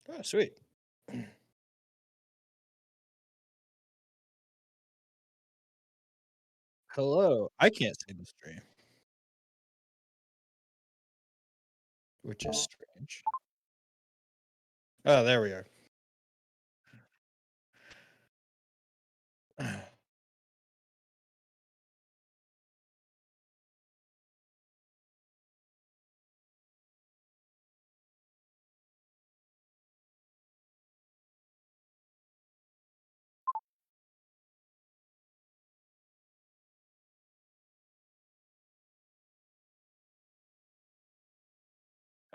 Oh, sweet. Hello. I can't see the stream, which is strange. Oh, there we are.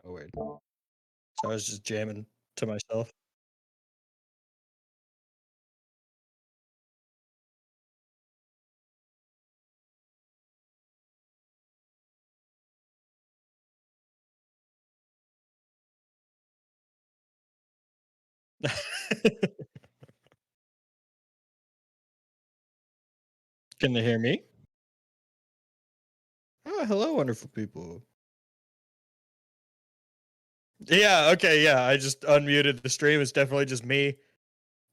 Oh, wait. So I was just jamming to myself. Can they hear me? Oh, hello, wonderful people. Yeah, okay, yeah. I just unmuted the stream. It's definitely just me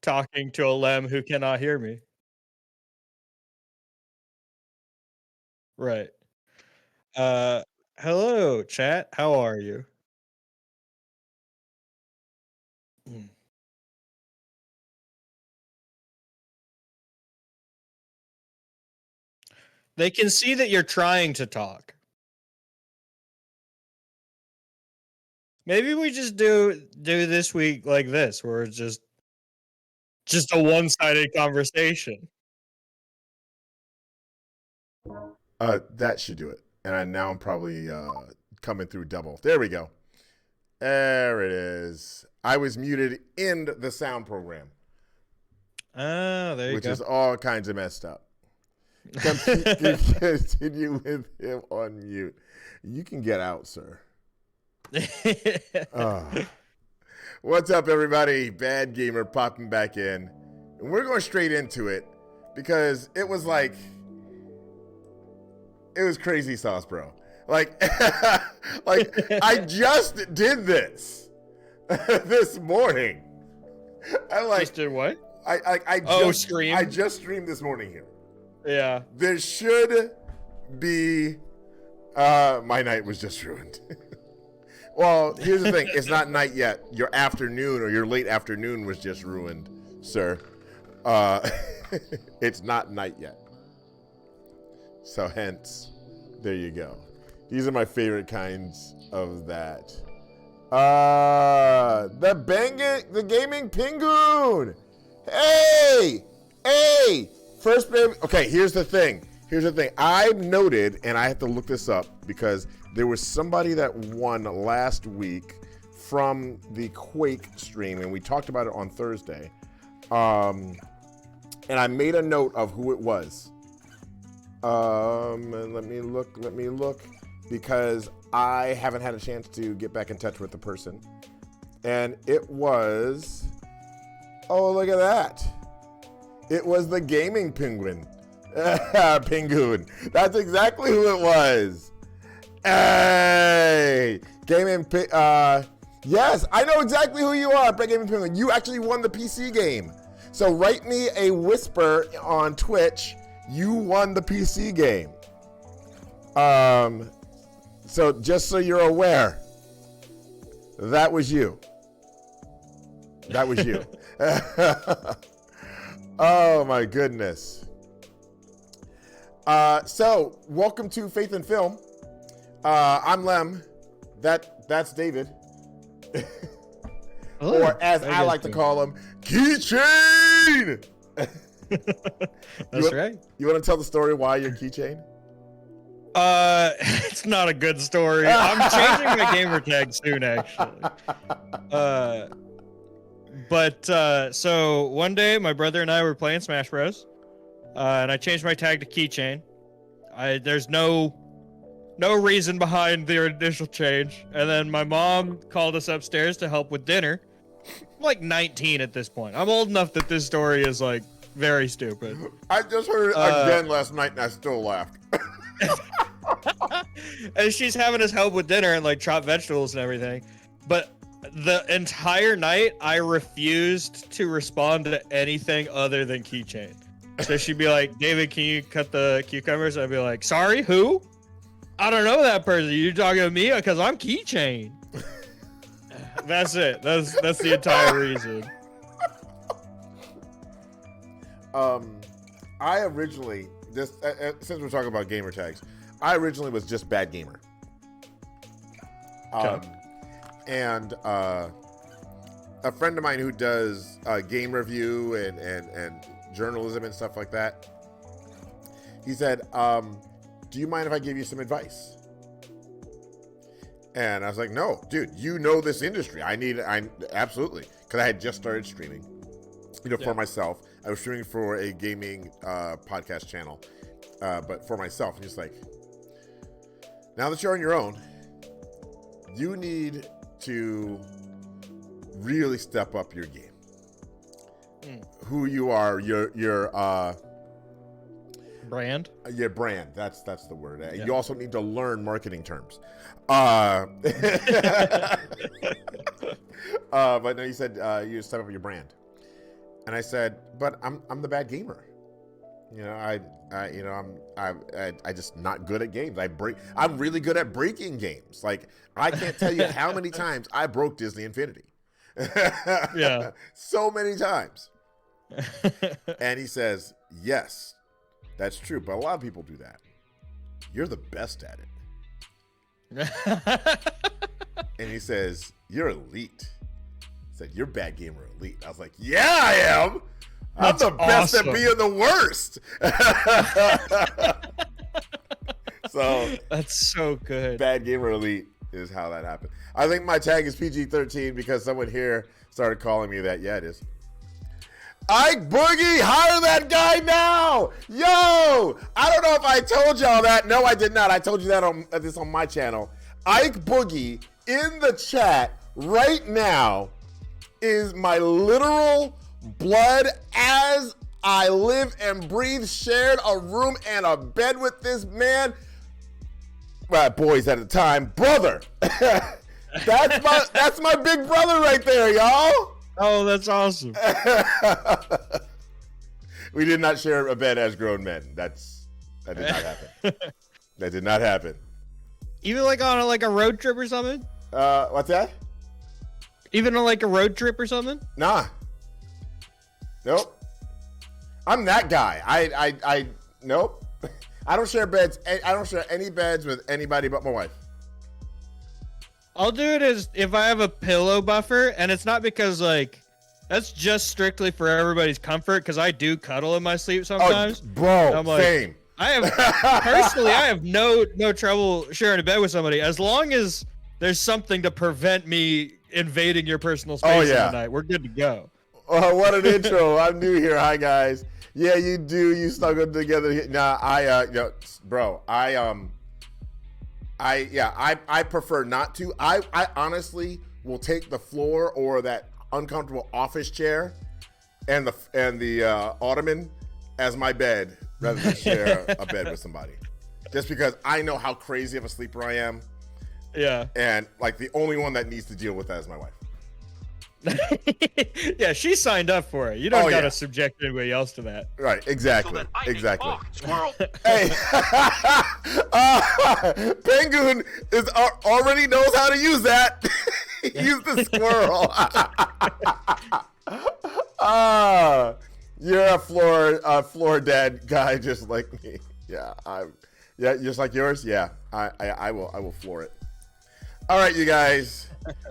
talking to a lem who cannot hear me. Right. Uh, hello, chat. How are you? Mm. They can see that you're trying to talk. Maybe we just do this week like this, where it's just a one-sided conversation. That should do it. Now I'm probably coming through double. There we go. There it is. I was muted in the sound program, Oh, there you which go. is all kinds of messed up. Continue with him on mute. You can get out, sir. What's up, everybody? Bad Gamer popping back in. And we're going straight into it because it was crazy sauce, bro. Like, I just did this this morning. I'm like, Just did what? I stream? just streamed this morning here. Yeah. There should be. My night was just ruined. Well, here's the thing: it's not night yet. Your afternoon or your late afternoon was just ruined, sir. It's not night yet. So hence, there you go. These are my favorite kinds of that. The gaming pingoon. Hey. First baby. Okay, here's the thing. I've noted, and I have to look this up because there was somebody that won last week from the Quake stream, and we talked about it on Thursday. And I made a note of who it was. And let me look, because I haven't had a chance to get back in touch with the person. And it was, oh, look at that. It was the gaming penguin. Pingoon. That's exactly who it was. Hey, yes, I know exactly who you are, Gaming Penguin. You actually won the PC game. So write me a whisper on Twitch. You won the PC game. So just so you're aware, that was you. Oh my goodness. So welcome to Faith and Film. I'm Lem. That's David. Hello. Or as I like to call him, Keychain. That's right. You want to tell the story why you're Keychain? It's not a good story. I'm changing my gamer tag soon, actually. So one day my brother and I were playing Smash Bros. And I changed my tag to Keychain. There's no reason behind the initial change. And then my mom called us upstairs to help with dinner. I'm like 19 at this point. I'm old enough that this story is like very stupid. I just heard it again last night and I still laughed. And she's having us help with dinner and like chop vegetables and everything. But the entire night, I refused to respond to anything other than Keychain. So she'd be like, David, can you cut the cucumbers? I'd be like, sorry, who? I don't know that person. You talking to me? Because I'm Keychain. That's it. That's the entire reason. I originally, since we're talking about gamer tags, I originally was just Bad Gamer. And a friend of mine who does game review and journalism and stuff like that, he said, do you mind if I give you some advice? And I was like, no, dude, you know this industry. I absolutely, because I had just started streaming, for myself. I was streaming for a gaming podcast channel, but for myself. And he's like, now that you're on your own, you need to really step up your game. Who you are, your brand. Your brand. That's the word. Yeah. You also need to learn marketing terms. But no, you said you step up your brand, and I said, but I'm the bad gamer. I just not good at games. I'm really good at breaking games. Like, I can't tell you how many times I broke Disney Infinity. Yeah. So many times. And he says, yes, that's true. But a lot of people do that. You're the best at it. And he says, you're elite. He said, you're bad gamer elite. I was like, yeah, I am. That's I'm the best awesome. at being the worst. So that's so good. Bad gamer elite is how that happened. I think my tag is PG-13 because someone here started calling me that. Yeah, it is. Ike Boogie, hire that guy now. Yo, I don't know if I told y'all that. No, I did not. I told you that on my channel. Ike Boogie in the chat right now is my literal blood as I live and breathe, shared a room and a bed with this man. Boys at the time, brother. That's my big brother right there, y'all. Oh, that's awesome. We did not share a bed as grown men. That did not happen. That did not happen. Even like on a road trip or something? What's that? Even on like a road trip or something? Nah. Nope. I'm that guy. I nope. I don't share beds. I don't share any beds with anybody but my wife. I'll do it as if I have a pillow buffer, and it's not because like that's just strictly for everybody's comfort, because I do cuddle in my sleep sometimes. Oh, bro, I'm like, same. I have no trouble sharing a bed with somebody as long as there's something to prevent me invading your personal space in the night. We're good to go. Oh, what an intro. I'm new here. Hi, guys. Yeah, you do. You snuggled together. Nah, bro, I prefer not to. I honestly will take the floor or that uncomfortable office chair and the ottoman as my bed rather than share a bed with somebody. Just because I know how crazy of a sleeper I am. Yeah. And like the only one that needs to deal with that is my wife. Yeah, she signed up for it. You don't gotta subject anybody else to that. Right, exactly. So exactly. Squirrel. Hey, Penguin already knows how to use that. Use the squirrel. You're a floor dad guy just like me. Yeah, just like yours. Yeah, I will floor it. All right, you guys.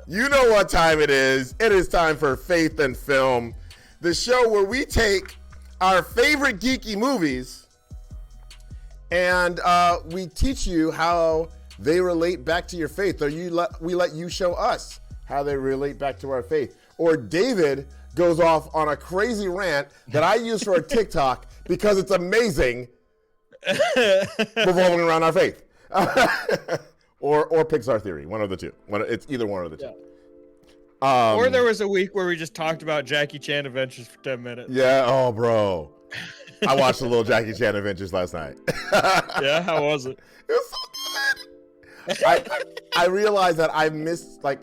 You know what time it is. It is time for Faith and Film, the show where we take our favorite geeky movies and we teach you how they relate back to your faith, or we let you show us how they relate back to our faith. Or David goes off on a crazy rant that I use for a TikTok because it's amazing revolving around our faith. Or Pixar Theory, one of the two. It's either one of the two. Yeah. Or there was a week where we just talked about Jackie Chan Adventures for 10 minutes. Yeah, oh, bro. I watched the little Jackie Chan Adventures last night. Yeah, how was it? It was so good. I realized that I missed, like,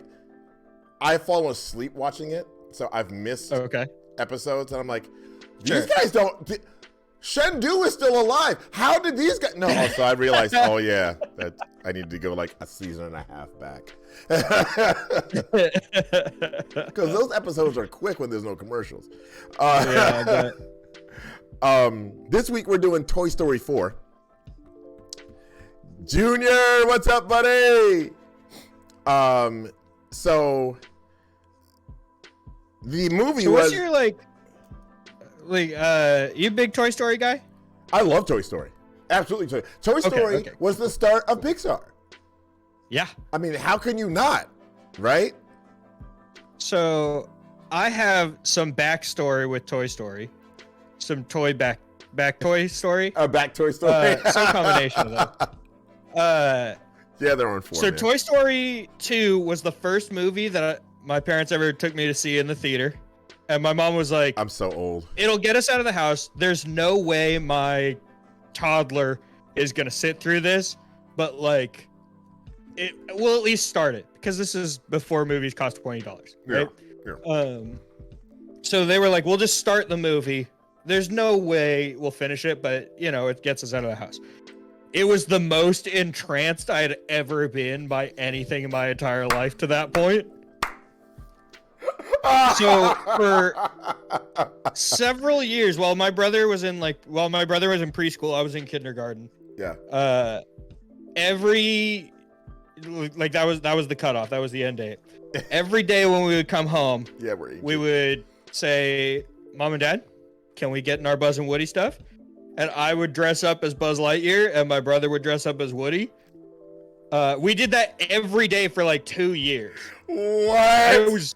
I've fallen asleep watching it, so I've missed Okay. episodes, and I'm like, these Sure. guys don't. Shendu is still alive. How did these guys? No, so I realized, oh yeah, that I need to go like a season and a half back, because those episodes are quick when there's no commercials. Yeah, This week we're doing Toy Story 4. Junior, what's up, buddy? So the movie so was. what's your like you a big Toy Story guy? I love Toy Story. Absolutely. Toy Story okay. was the start of Pixar. Yeah. I mean, how can you not? Right? So I have some backstory with Toy Story, some back Toy Story, Back Toy Story. some combination of them. Yeah, they're on 4. So man. Toy Story 2 was the first movie that my parents ever took me to see in the theater, and my mom was like, I'm so old. "It'll get us out of the house. There's no way my toddler is gonna sit through this, but like, we'll at least start it because this is before movies cost $20, right?" Yeah. So they were like, "We'll just start the movie. There's no way we'll finish it, but it gets us out of the house." It was the most entranced I had ever been by anything in my entire life to that point. So for several years, while my brother was in preschool, I was in kindergarten. Yeah. That was the cutoff. That was the end date. Every day when we would come home, Yeah, we would say, "Mom and Dad, can we get in our Buzz and Woody stuff?" And I would dress up as Buzz Lightyear, and my brother would dress up as Woody. We did that every day for like 2 years. What? I was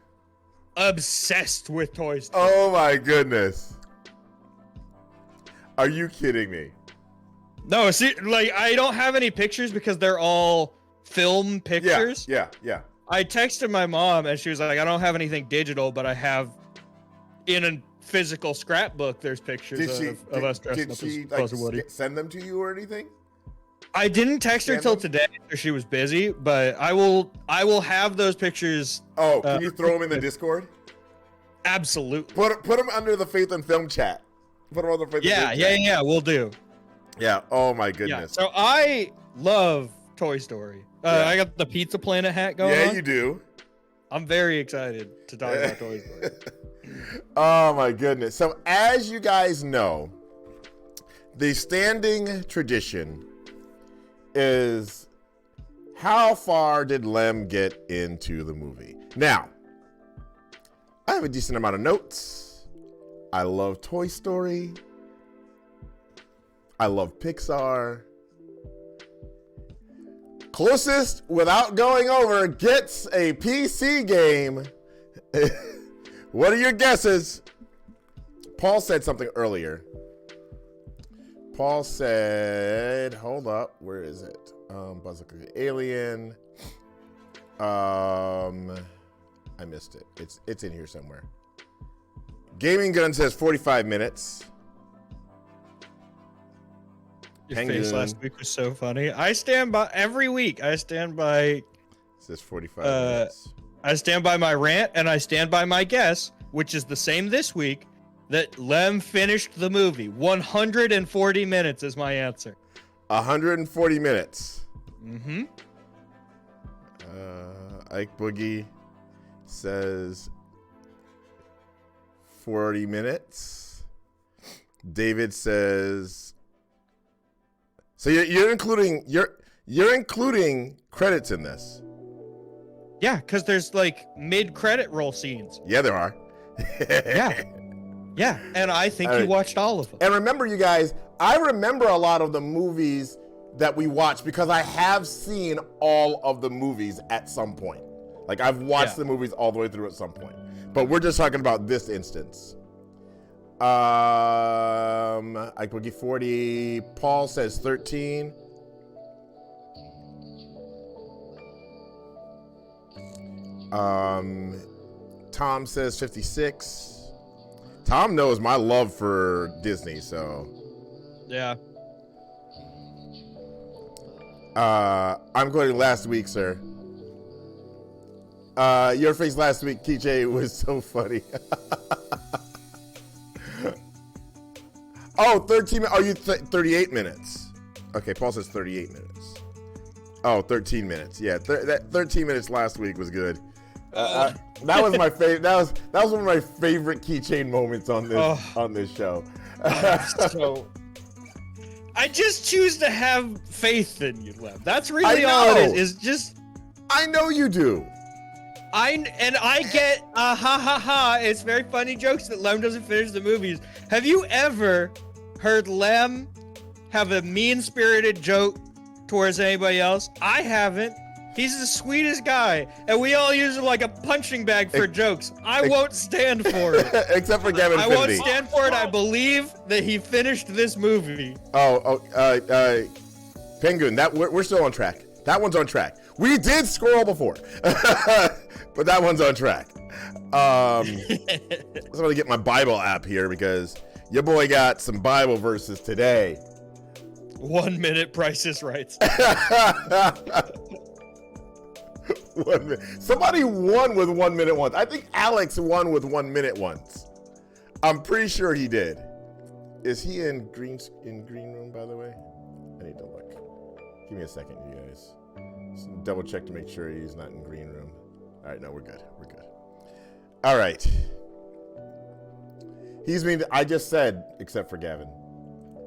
obsessed with Toy Story. Oh my goodness. Are you kidding me? No, see, like I don't have any pictures because they're all film pictures. Yeah. I texted my mom, and she was like, "I don't have anything digital, but I have in a physical scrapbook. There's pictures of us dressed up as Buzz and Woody." Send them to you or anything? I didn't text her till today, so she was busy. But I will have those pictures. Oh, can you throw them in the Discord? Absolutely. Put them under the Faith and Film chat. Put them on the Faith and Film chat. Yeah. We'll do. Yeah. Oh my Yeah. goodness. So I love Toy Story. I got the Pizza Planet hat going on. Yeah, you do. I'm very excited to talk about Toy Story. Oh my goodness. So as you guys know, the standing tradition is how far did Lem get into the movie? Now, I have a decent amount of notes. I love Toy Story. I love Pixar. Closest without going over gets a PC game. What are your guesses? Paul said something earlier. Paul said, hold up, where is it? Buzz Lightyear Alien. I missed it. It's in here somewhere. Gaming Gun says 45 minutes. Your Penguin. face last week was so funny. I stand by every week. I stand by. It says 45 minutes. I stand by my rant, and I stand by my guess, which is the same this week, that Lem finished the movie. 140 minutes is my answer. 140 minutes. Mm-hmm. Ike Boogie says 40 minutes. David says, so you're including credits in this. Yeah, because there's like mid-credit roll scenes. Yeah, there are. Yeah, and I think you watched all of them. And remember, you guys, I remember a lot of the movies that we watched because I have seen all of the movies at some point. Like I've watched the movies all the way through at some point. But we're just talking about this instance. Ike Boogie 40. Paul says 13. Tom says 56. Tom knows my love for Disney, so. Yeah. I'm quoting last week, sir. Your face last week, KJ, was so funny. Oh, 13 minutes. Oh, 38 minutes. Okay, Paul says 38 minutes. Oh, 13 minutes. Yeah, that 13 minutes last week was good. That was my favorite. That was one of my favorite keychain moments on this show. So I just choose to have faith in you, Lev. That's really all it is. Is just. I know you do. I get ha ha ha. It's very funny jokes that Lem doesn't finish the movies. Have you ever heard Lem have a mean-spirited joke towards anybody else? I haven't. He's the sweetest guy, and we all use him like a punching bag for jokes. I won't stand for it. Except for Gavin I Finley. won't stand for it. I believe that he finished this movie. Penguin, we're still on track. That one's on track. We did scroll before, but that one's on track. I'm gonna get my Bible app here because your boy got some Bible verses today. 1 minute, Price is Right. 1 minute. Somebody won with 1 minute once. I think Alex won with 1 minute once. I'm pretty sure he did. Is he in green room, by the way? I need to look. Give me a second, you guys. Just double check to make sure he's not in green room. All right, no, we're good. We're good. All right. He's mean. I just said, except for Gavin.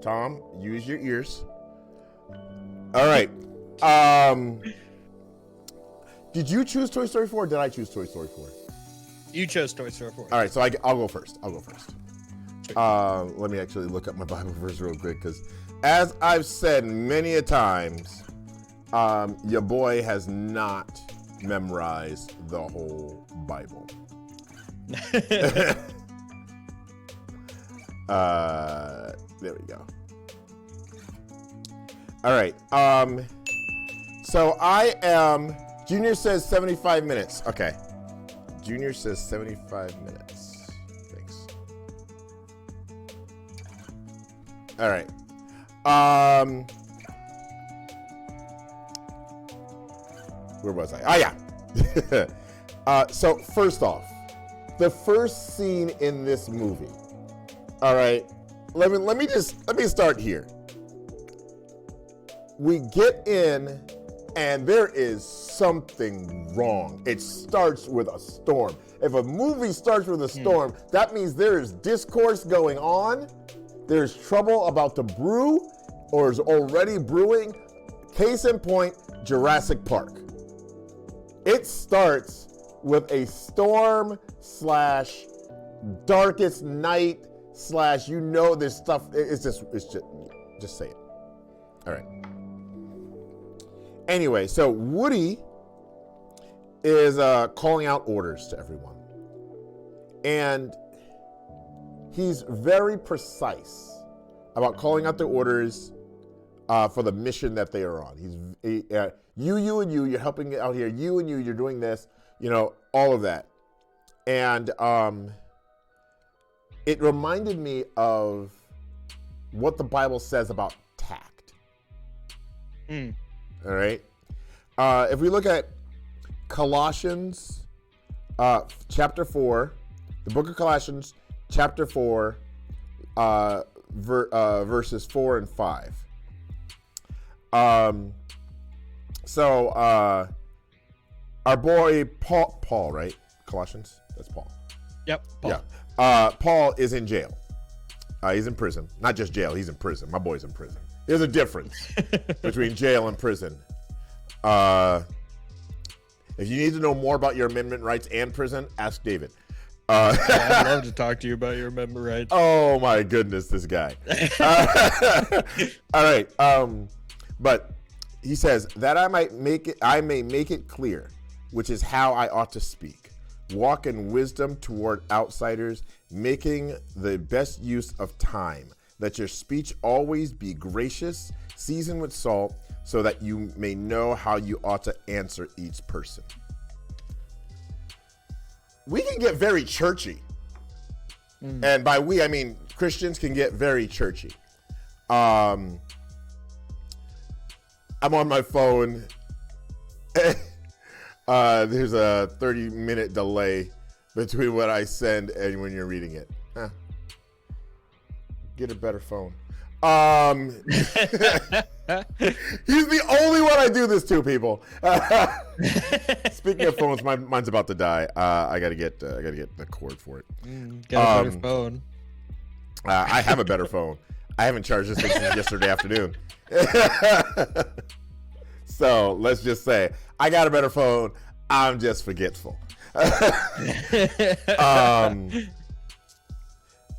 Tom, use your ears. All right. Did you choose Toy Story 4 or did I choose Toy Story 4? You chose Toy Story 4. All right, so I'll go first. Let me actually look up my Bible verse real quick because as I've said many a times, your boy has not memorized the whole Bible. There we go. All right. So I am. Junior says 75 minutes. Okay. Junior says 75 minutes. Thanks. All right. Where was I? Oh yeah. So first off, the first scene in this movie. All right. Let me start here. We get in and there is something wrong. It starts with a storm. If a movie starts with a storm, that means there is discourse going on. There's trouble about to brew or is already brewing. Case in point, Jurassic Park. It starts with a storm / darkest night / this stuff. It's just say it. All right. Anyway, so Woody is calling out orders to everyone. And he's very precise about calling out the orders for the mission that they are on. You, and you, you're helping out here. You and you, you're doing this, all of that. And it reminded me of what the Bible says about tact. All right. If we look at Colossians chapter 4, the book of Colossians chapter 4, verses 4 and 5. So our boy Paul, right? Colossians, that's Paul. Yep. Paul. Yeah. Paul is in jail. He's in prison. Not just jail, he's in prison. My boy's in prison. There's a difference between jail and prison. If you need to know more about your amendment rights and prison, ask David. I'd love to talk to you about your amendment rights. Oh my goodness, this guy. All right. But he says that I may make it clear, which is how I ought to speak. Walk in wisdom toward outsiders, making the best use of time. Let your speech always be gracious, seasoned with salt, so that you may know how you ought to answer each person. We can get very churchy. And by we, I mean Christians can get very churchy. I'm on my phone. There's a 30-minute delay between what I send and when you're reading it. Huh. Get a better phone. He's the only one I do this to, people. Speaking of phones, mine's about to die. I gotta get the cord for it. Get a better phone. I have a better phone. I haven't charged this thing since yesterday afternoon. So let's just say I got a better phone. I'm just forgetful.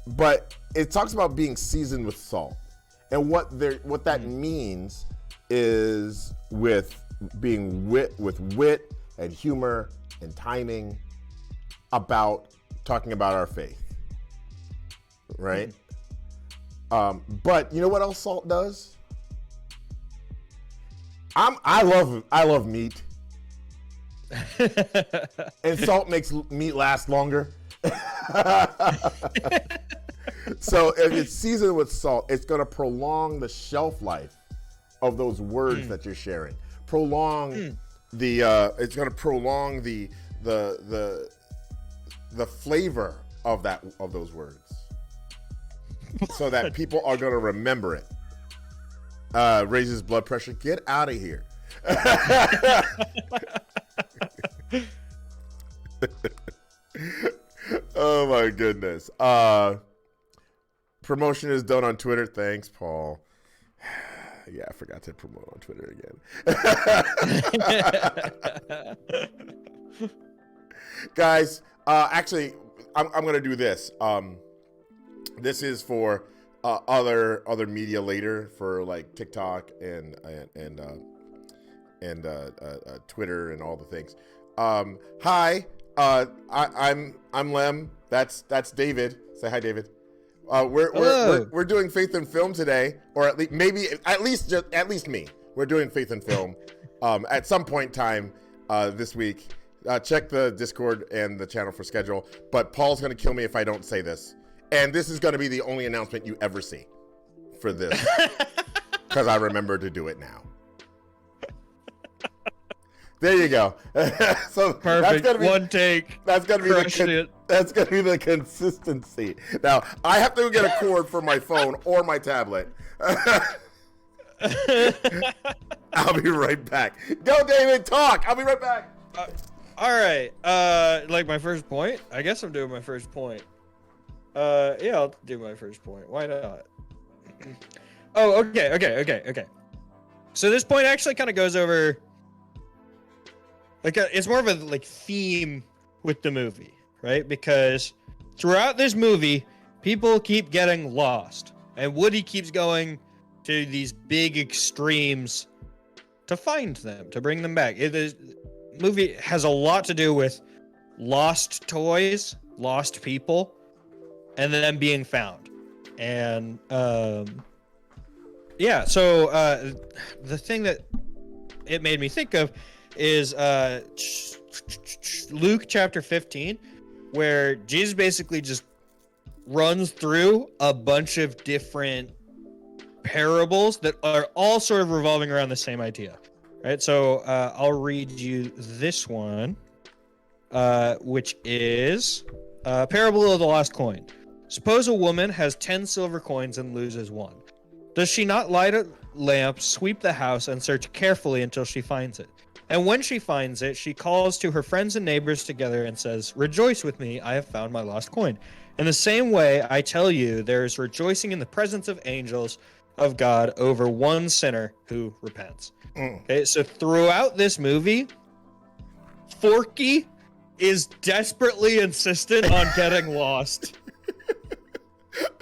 But it talks about being seasoned with salt, and what that means is with being with wit and humor and timing about talking about our faith, right? But you know what else salt does? I love meat, and salt makes meat last longer. So if it's seasoned with salt, it's going to prolong the shelf life of those words that you're sharing. It's going to prolong the flavor of those words, so that people are going to remember it. Raises blood pressure. Get out of here. Oh my goodness. Promotion is done on Twitter. Thanks, Paul. Yeah, I forgot to promote on Twitter again. Guys, actually, I'm going to do this. This is for other media later, for like TikTok and Twitter and all the things. Hi, I'm Lem. That's David. Say hi, David. We're doing Faith and Film today, or at least me. We're doing Faith and Film at some point in time this week. Check the Discord and the channel for schedule. But Paul's going to kill me if I don't say this. And this is going to be the only announcement you ever see for this, because I remember to do it now. There you go. So perfect. One take. That's gonna be that's gonna be the consistency. Now I have to get a cord for my phone or my tablet. I'll be right back. Go, David. Talk. I'll be right back. All right. Like my first point. I guess I'm doing my first point. Yeah, I'll do my first point. Why not? Oh, okay. So this point actually kind of goes over. It's more of a theme with the movie, right? Because throughout this movie, people keep getting lost, and Woody keeps going to these big extremes to find them, to bring them back. The movie has a lot to do with lost toys, lost people, and then being found. And yeah, so the thing that it made me think of is Luke chapter 15, where Jesus basically just runs through a bunch of different parables that are all sort of revolving around the same idea, right? So I'll read you this one, which is Parable of the Lost Coin. Suppose a woman has 10 silver coins and loses one. Does she not light a lamp, sweep the house, and search carefully until she finds it? And when she finds it, she calls to her friends and neighbors together and says, "Rejoice with me, I have found my lost coin." In the same way, I tell you, there is rejoicing in the presence of angels of God over one sinner who repents. Okay, so throughout this movie, Forky is desperately insistent on getting lost. Forky!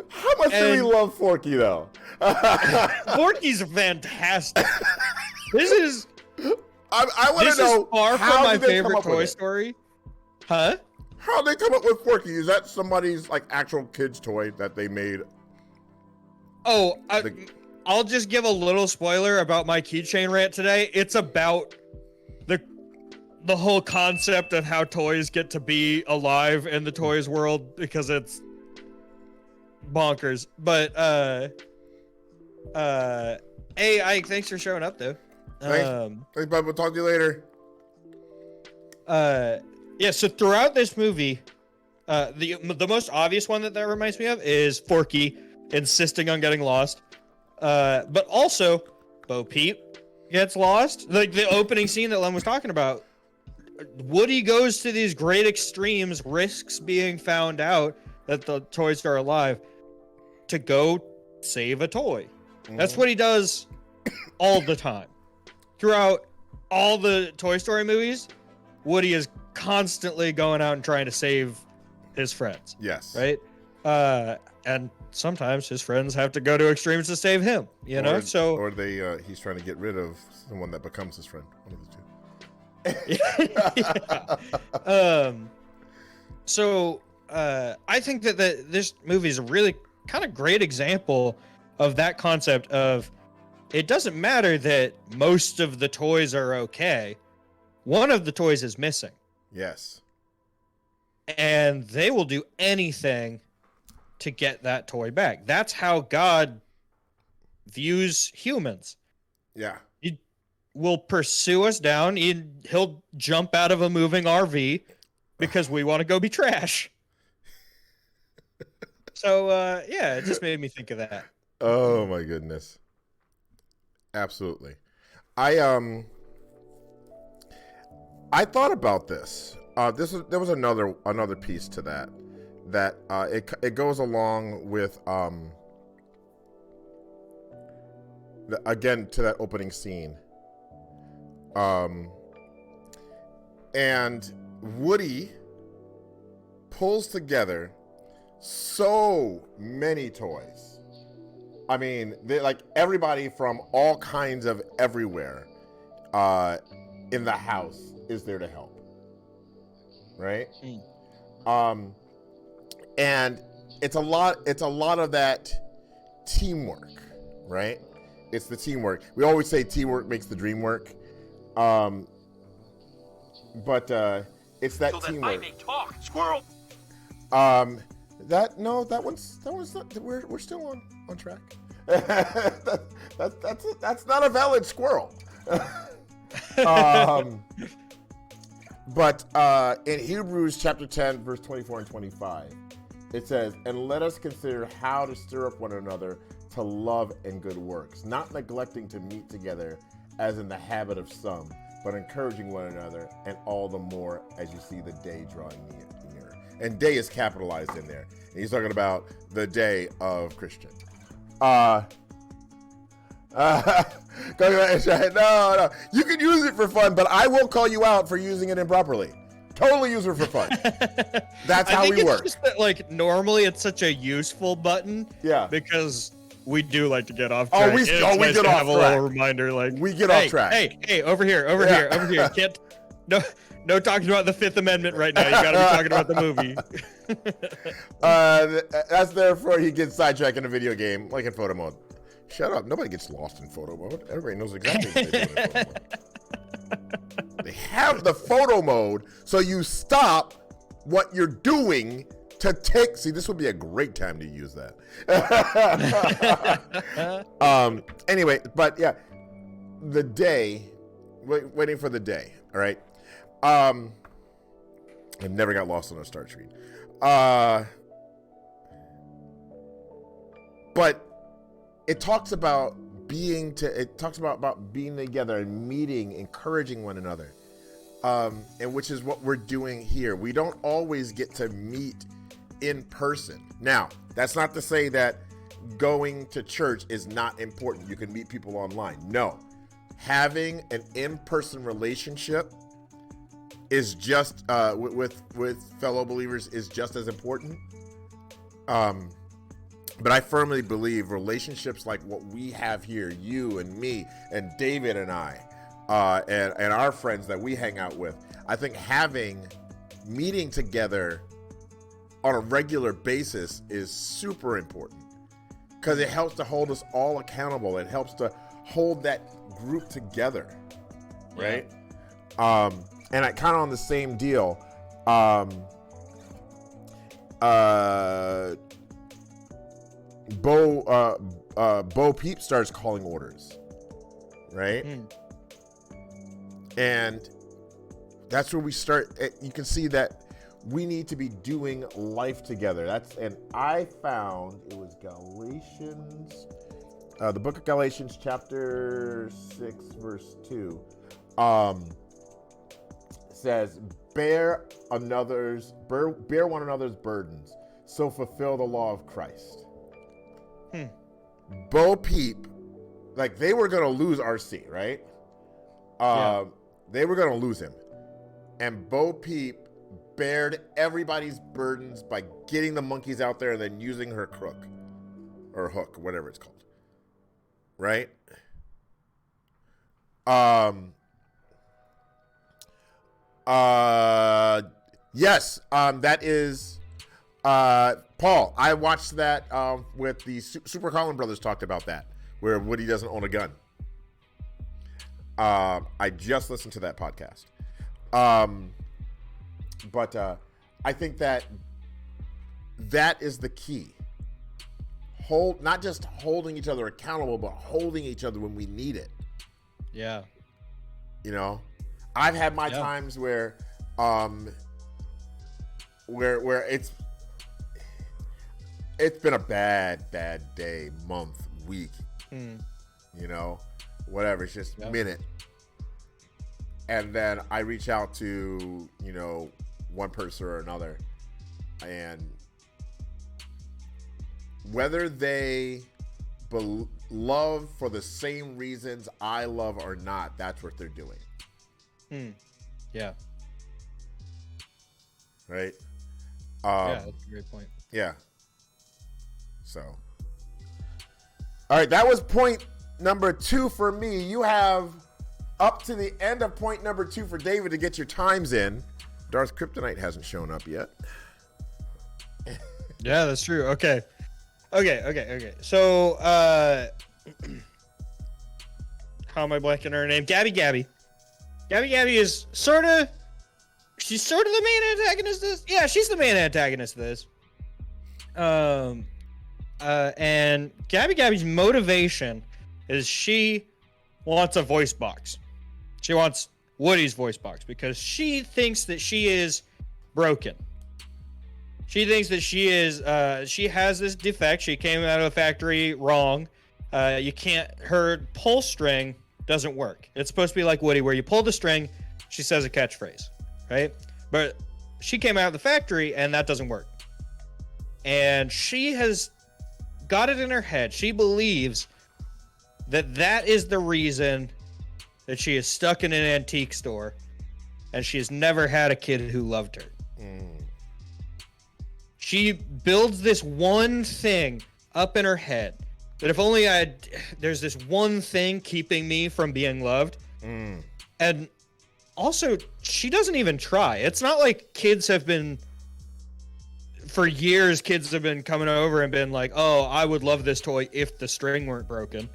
How much do we love Forky, though? Forky's fantastic. This is... I want to know far from my favorite Toy Story. Huh? How they come up with Forky? Is that somebody's actual kid's toy that they made? Oh, I'll just give a little spoiler about my keychain rant today. It's about the whole concept of how toys get to be alive in the toys world, because it's bonkers. But hey, Ike, thanks for showing up, though. Thanks, bud. We'll talk to you later. Yeah. So throughout this movie, the most obvious one that reminds me of is Forky insisting on getting lost. But also, Bo Peep gets lost. Like the opening scene that Len was talking about. Woody goes to these great extremes, risks being found out that the toys are alive to go save a toy. That's what he does all the time. Throughout all the Toy Story movies, Woody is constantly going out and trying to save his friends. Yes. Right? And sometimes his friends have to go to extremes to save him, you know? So or he's trying to get rid of someone that becomes his friend. One of the two. So I think that this movie is a really kind of great example of that concept of it doesn't matter that most of the toys are okay. One of the toys is missing. Yes. And they will do anything to get that toy back. That's how God views humans. Yeah. Will pursue us down. He'll jump out of a moving RV because we want to go be trash. So yeah, it just made me think of that. Oh my goodness. Absolutely. I thought about this. There was another piece to that it goes along with again to that opening scene. And Woody pulls together so many toys. I mean, they like everybody from all kinds of everywhere in the house is there to help. Right? And it's a lot of that teamwork, right? It's the teamwork. We always say teamwork makes the dream work. But it's that so teamwork. So that I may talk, squirrel. That one's not. We're still on track. That's not a valid squirrel. But in Hebrews chapter 10, verse 24 and 25, it says, "And let us consider how to stir up one another to love and good works, not neglecting to meet together as in the habit of some, but encouraging one another, and all the more as you see the day drawing near." And day is capitalized in there. And he's talking about the day of Christian. No, you can use it for fun, but I will call you out for using it improperly. Totally use it for fun. That's how we work. Just that, like, normally it's such a useful button. Yeah. Because we do like to get off track. We get off track. Have a little reminder, like we get off track. Hey, over here. Can't no talking about the Fifth Amendment right now. You got to be talking about the movie. That's therefore you get sidetracked in a video game, like in photo mode. Shut up! Nobody gets lost in photo mode. Everybody knows exactly what they do in photo mode. They have the photo mode, so you stop what you're doing to take. See, this would be a great time to use that. Anyway, but yeah, the day, waiting for the day. All right. I never got lost on a start screen. But it talks about being together and meeting, encouraging one another. And which is what we're doing here. We don't always get to meet in person. Now, that's not to say that going to church is not important. You can meet people online. No. Having an in-person relationship is just with fellow believers is just as important. But I firmly believe relationships like what we have here, you and me and David and I, and our friends that we hang out with, I think meeting together on a regular basis is super important because it helps to hold us all accountable. It helps to hold that group together, right? Yeah. And I kind of on the same deal. Bo Peep starts calling orders, right? And that's where we start. You can see that we need to be doing life together. And I found it was Galatians, the book of Galatians, chapter 6, verse 2, says, bear one another's burdens, so fulfill the law of Christ. Bo Peep, like, they were going to lose RC, right? They were going to lose him. And Bo Peep bared everybody's burdens by getting the monkeys out there and then using her crook or hook, whatever it's called. Right? Yes, that is Paul. I watched that with the Super Collin Brothers talked about that, where Woody doesn't own a gun. I just listened to that podcast. But I think that is the key. Not just holding each other accountable, but holding each other when we need it. Yeah. You know, I've had my times where it's been a bad day, month, week, you know, whatever. It's just a minute. And then I reach out to, you know, one person or another, and whether they love for the same reasons I love or not, that's what they're doing. Yeah. Right? Yeah, that's a great point. Yeah. So. All right, that was point number 2 for me. You have up to the end of point number 2 for David to get your times in. Darth Kryptonite hasn't shown up yet. Yeah, that's true. Okay. So, how am I blanking on her name? Gabby. Gabby is she's sort of the main antagonist of this. Yeah, she's the main antagonist of this. And Gabby's motivation is she wants a voice box. She wants Woody's voice box because she thinks that she is broken. She thinks that she has this defect. She came out of the factory wrong. Her pull string doesn't work. It's supposed to be like Woody, where you pull the string, she says a catchphrase, right? But she came out of the factory and that doesn't work. And she has got it in her head. She believes that is the reason that she is stuck in an antique store and she has never had a kid who loved her. She builds this one thing up in her head that if only there's this one thing keeping me from being loved. And also, she doesn't even try. It's not like for years, kids have been coming over and been like, oh, I would love this toy if the string weren't broken.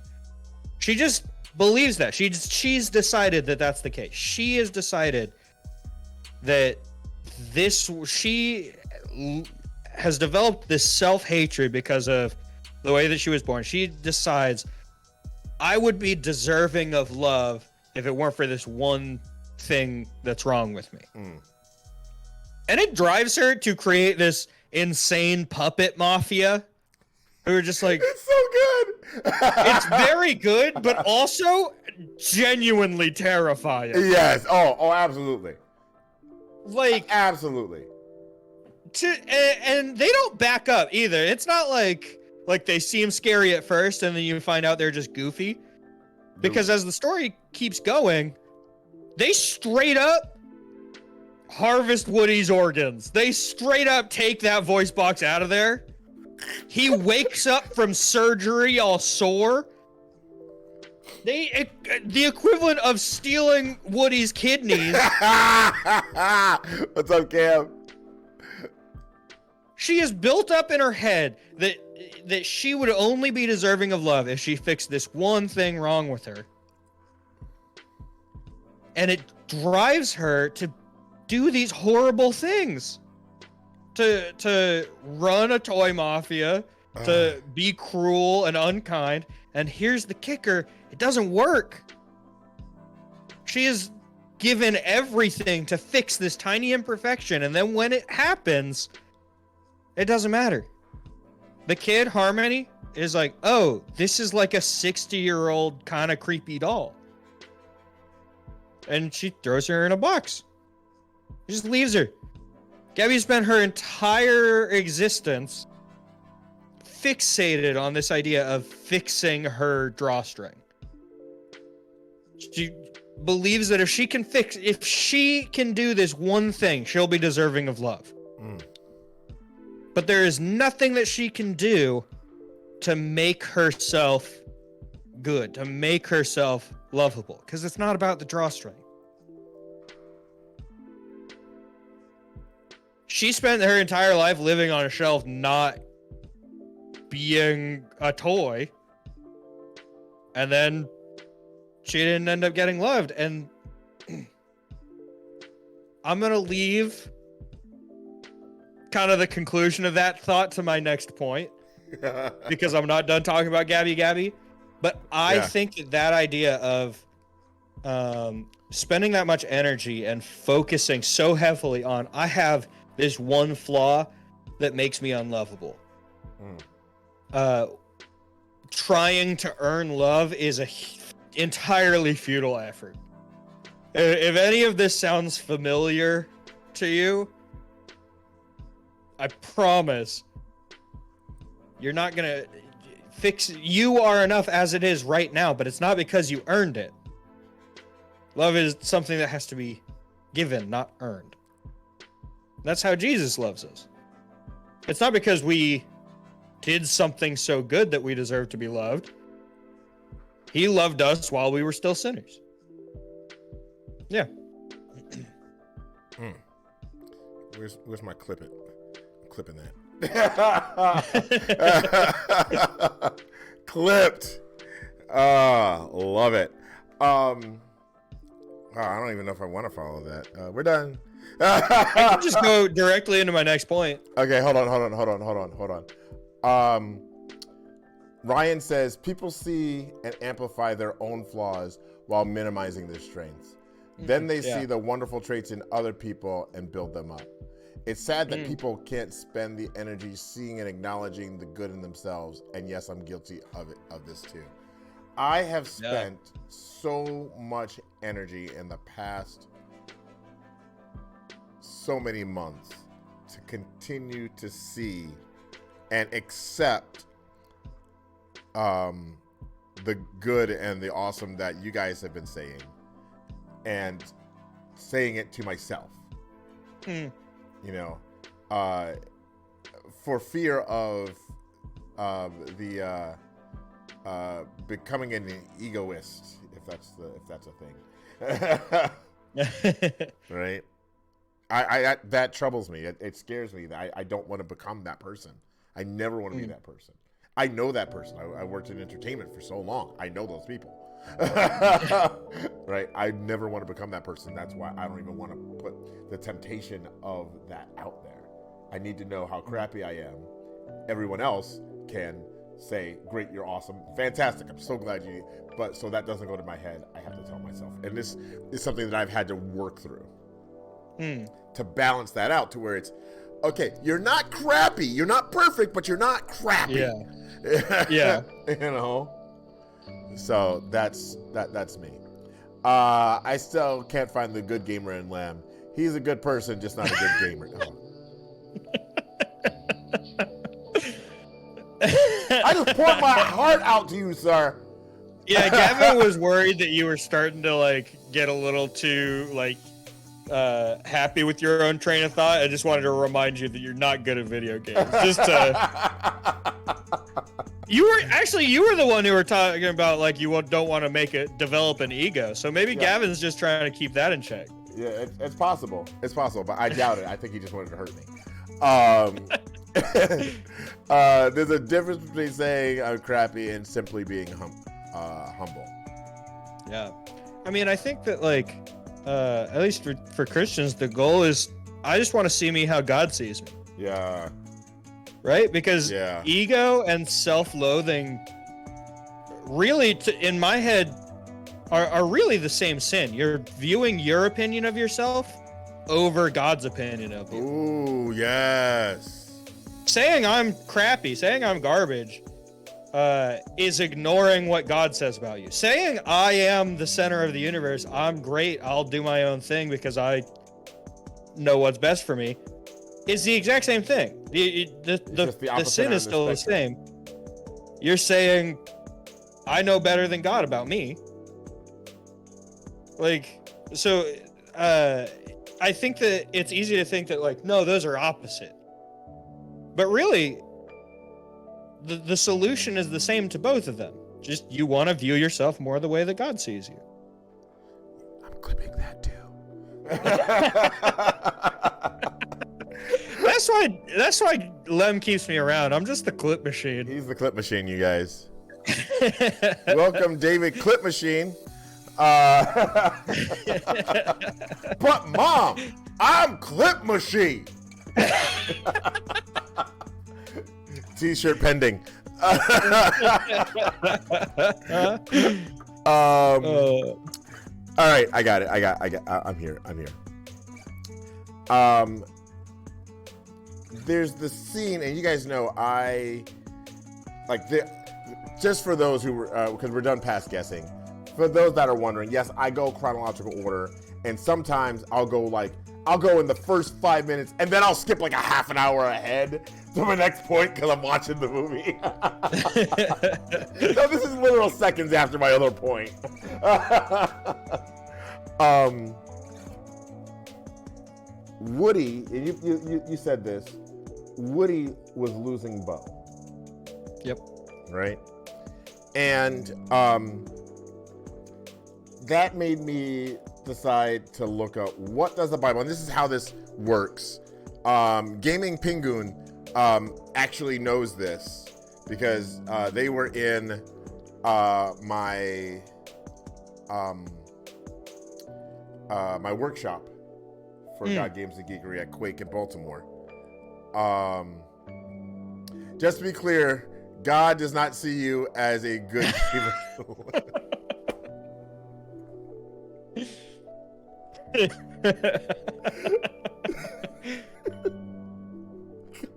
She just believes that. She's decided that that's the case. She has decided that she has developed this self-hatred because of the way that she was born. She decides, I would be deserving of love if it weren't for this one thing that's wrong with me. And it drives her to create this insane puppet mafia. We were just like, it's so good. It's very good, but also genuinely terrifying. Yes. Oh, absolutely. Like, absolutely. And they don't back up either. It's not like they seem scary at first and then you find out they're just goofy. Because as the story keeps going, they straight up harvest Woody's organs. They straight up take that voice box out of there. He wakes up from surgery all sore. The equivalent of stealing Woody's kidneys. What's up, Cam? She is built up in her head that she would only be deserving of love if she fixed this one thing wrong with her. And it drives her to do these horrible things. To run a toy mafia, to be cruel and unkind. And here's the kicker, it doesn't work. She has given everything to fix this tiny imperfection, and then when it happens, it doesn't matter. The kid, Harmony, is like, oh, this is like a 60-year-old kind of creepy doll. And she throws her in a box. She just leaves her. Gabby spent her entire existence fixated on this idea of fixing her drawstring. She believes that if she can do this one thing, she'll be deserving of love. But there is nothing that she can do to make herself good, to make herself lovable, because it's not about the drawstring. She spent her entire life living on a shelf, not being a toy, and then she didn't end up getting loved. And I'm gonna leave kind of the conclusion of that thought to my next point, because I'm not done talking about Gabby. But I think that idea of spending that much energy and focusing so heavily on, I have this one flaw that makes me unlovable. Trying to earn love is a entirely futile effort. If any of this sounds familiar to you, I promise you're not gonna fix. You are enough as it is right now, but it's not because you earned it. Love is something that has to be given, not earned. That's how Jesus loves us. It's not because we did something so good that we deserve to be loved. He loved us while we were still sinners. Yeah. Where's my clip it? I'm clipping that. Clipped. Love it. I don't even know if I want to follow that. We're done. I can just go directly into my next point. Okay, hold on. Ryan says people see and amplify their own flaws while minimizing their strengths. Then they see the wonderful traits in other people and build them up. It's sad that people can't spend the energy seeing and acknowledging the good in themselves. And yes, I'm guilty of this too. I have spent so much energy in the past so many months to continue to see and accept the good and the awesome that you guys have been saying, and saying it to myself. You know, for fear of becoming an egoist, if that's a thing. Right? I that troubles me. It scares me. That I don't want to become that person. I never want to be that person. I know that person. I worked in entertainment for so long. I know those people. Right? I never want to become that person. That's why I don't even want to put the temptation of that out there. I need to know how crappy I am. Everyone else can say, great, you're awesome, fantastic, I'm so glad you, but so that doesn't go to my head, I have to tell myself. And this is something that I've had to work through to balance that out, to where it's, okay, you're not crappy, you're not perfect, but you're not crappy. Yeah. You know? So that's me. I still can't find the good gamer in Lamb. He's a good person, just not a good gamer. I just poured my heart out to you, sir. Yeah, Gavin was worried that you were starting to like get a little too like happy with your own train of thought. I just wanted to remind you that you're not good at video games. Just to you were the one who were talking about like you don't want to develop an ego. So maybe Gavin's just trying to keep that in check. Yeah, it's possible. It's possible, but I doubt it. I think he just wanted to hurt me. There's a difference between saying I'm crappy and simply being humble. Yeah. I mean, I think that like at least for Christians, the goal is I just want to see me how God sees me. Yeah. Right? Because ego and self-loathing really, in my head, are really the same sin. You're viewing your opinion of yourself over God's opinion of you. Ooh, yes. Saying I'm crappy, saying I'm garbage, is ignoring what God says about you. Saying I am the center of the universe, I'm great, I'll do my own thing because I know what's best for me, is the exact same thing. The sin is still the same. You're saying I know better than God about me. Like, so I think that it's easy to think that, like, no, those are opposite. But really, the solution is the same to both of them. Just you want to view yourself more the way that God sees you. I'm clipping that too. That's why Lem keeps me around. I'm just the clip machine. He's the clip machine, you guys. Welcome, David Clip Machine. But Mom, I'm Clip Machine. T-shirt pending. All right, I got it. I'm here. There's the scene, and you guys know just for those who because we're done past guessing. For those that are wondering, yes, I go chronological order, and sometimes I'll go in the first 5 minutes, and then I'll skip like a half an hour ahead to my next point because I'm watching the movie. So this is literal seconds after my other point. Woody, and you said this, Woody was losing Bo. Yep. Right? And that made me decide to look up what does the Bible, and this is how this works. Gaming Pingoon actually knows this because they were in my my workshop for God Games and Geekery at Quake in Baltimore. Just to be clear, God does not see you as a good gamer.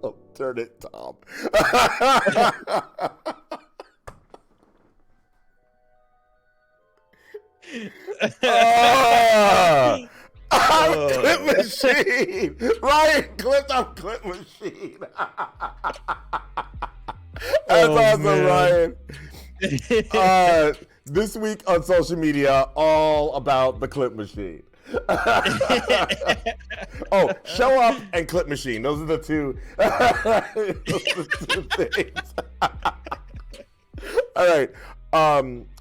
Oh, turn it, Tom. Clip machine. Ryan clipped on Clip machine. That's awesome, man. Ryan. This week on social media, all about the Clip machine. Oh, show up and Clip machine. Those are the two, things. All right.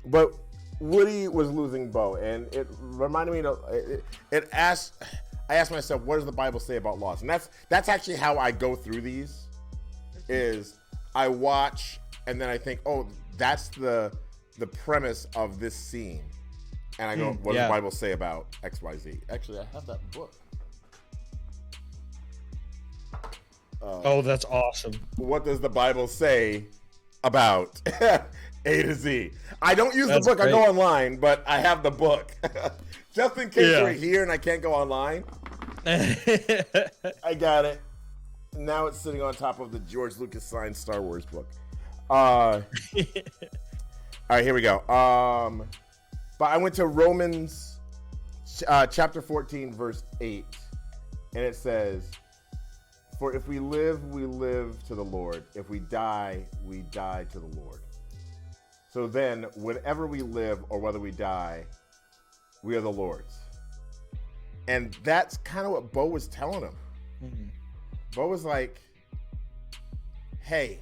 But Woody was losing Bo, and it reminded me I asked myself, what does the Bible say about loss? And that's actually how I go through these, is I watch and then I think, oh, that's the premise of this scene. And I go, what does the Bible say about XYZ? Actually, I have that book. Oh, that's awesome. What does the Bible say about A to Z? I don't use the book. Great. I go online, but I have the book. Just in case we're here and I can't go online. I got it. Now it's sitting on top of the George Lucas signed Star Wars book. All right, here we go. But I went to Romans chapter 14, verse 8. And it says, for if we live, we live to the Lord. If we die, we die to the Lord. So then, whenever we live or whether we die, we are the Lord's. And that's kind of what Bo was telling him. Mm-hmm. Bo was like, hey,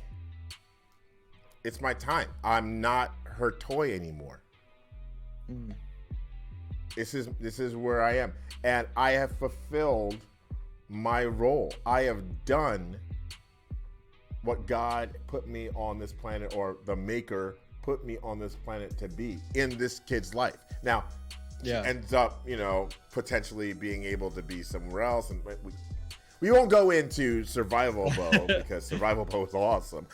it's my time. I'm not her toy anymore. Mm-hmm. This is where I am. And I have fulfilled my role. I have done what God put me on this planet, or the maker put me on this planet to be in this kid's life. Now, she ends up, potentially being able to be somewhere else. And we won't go into Survival Bo because Survival Bo is awesome.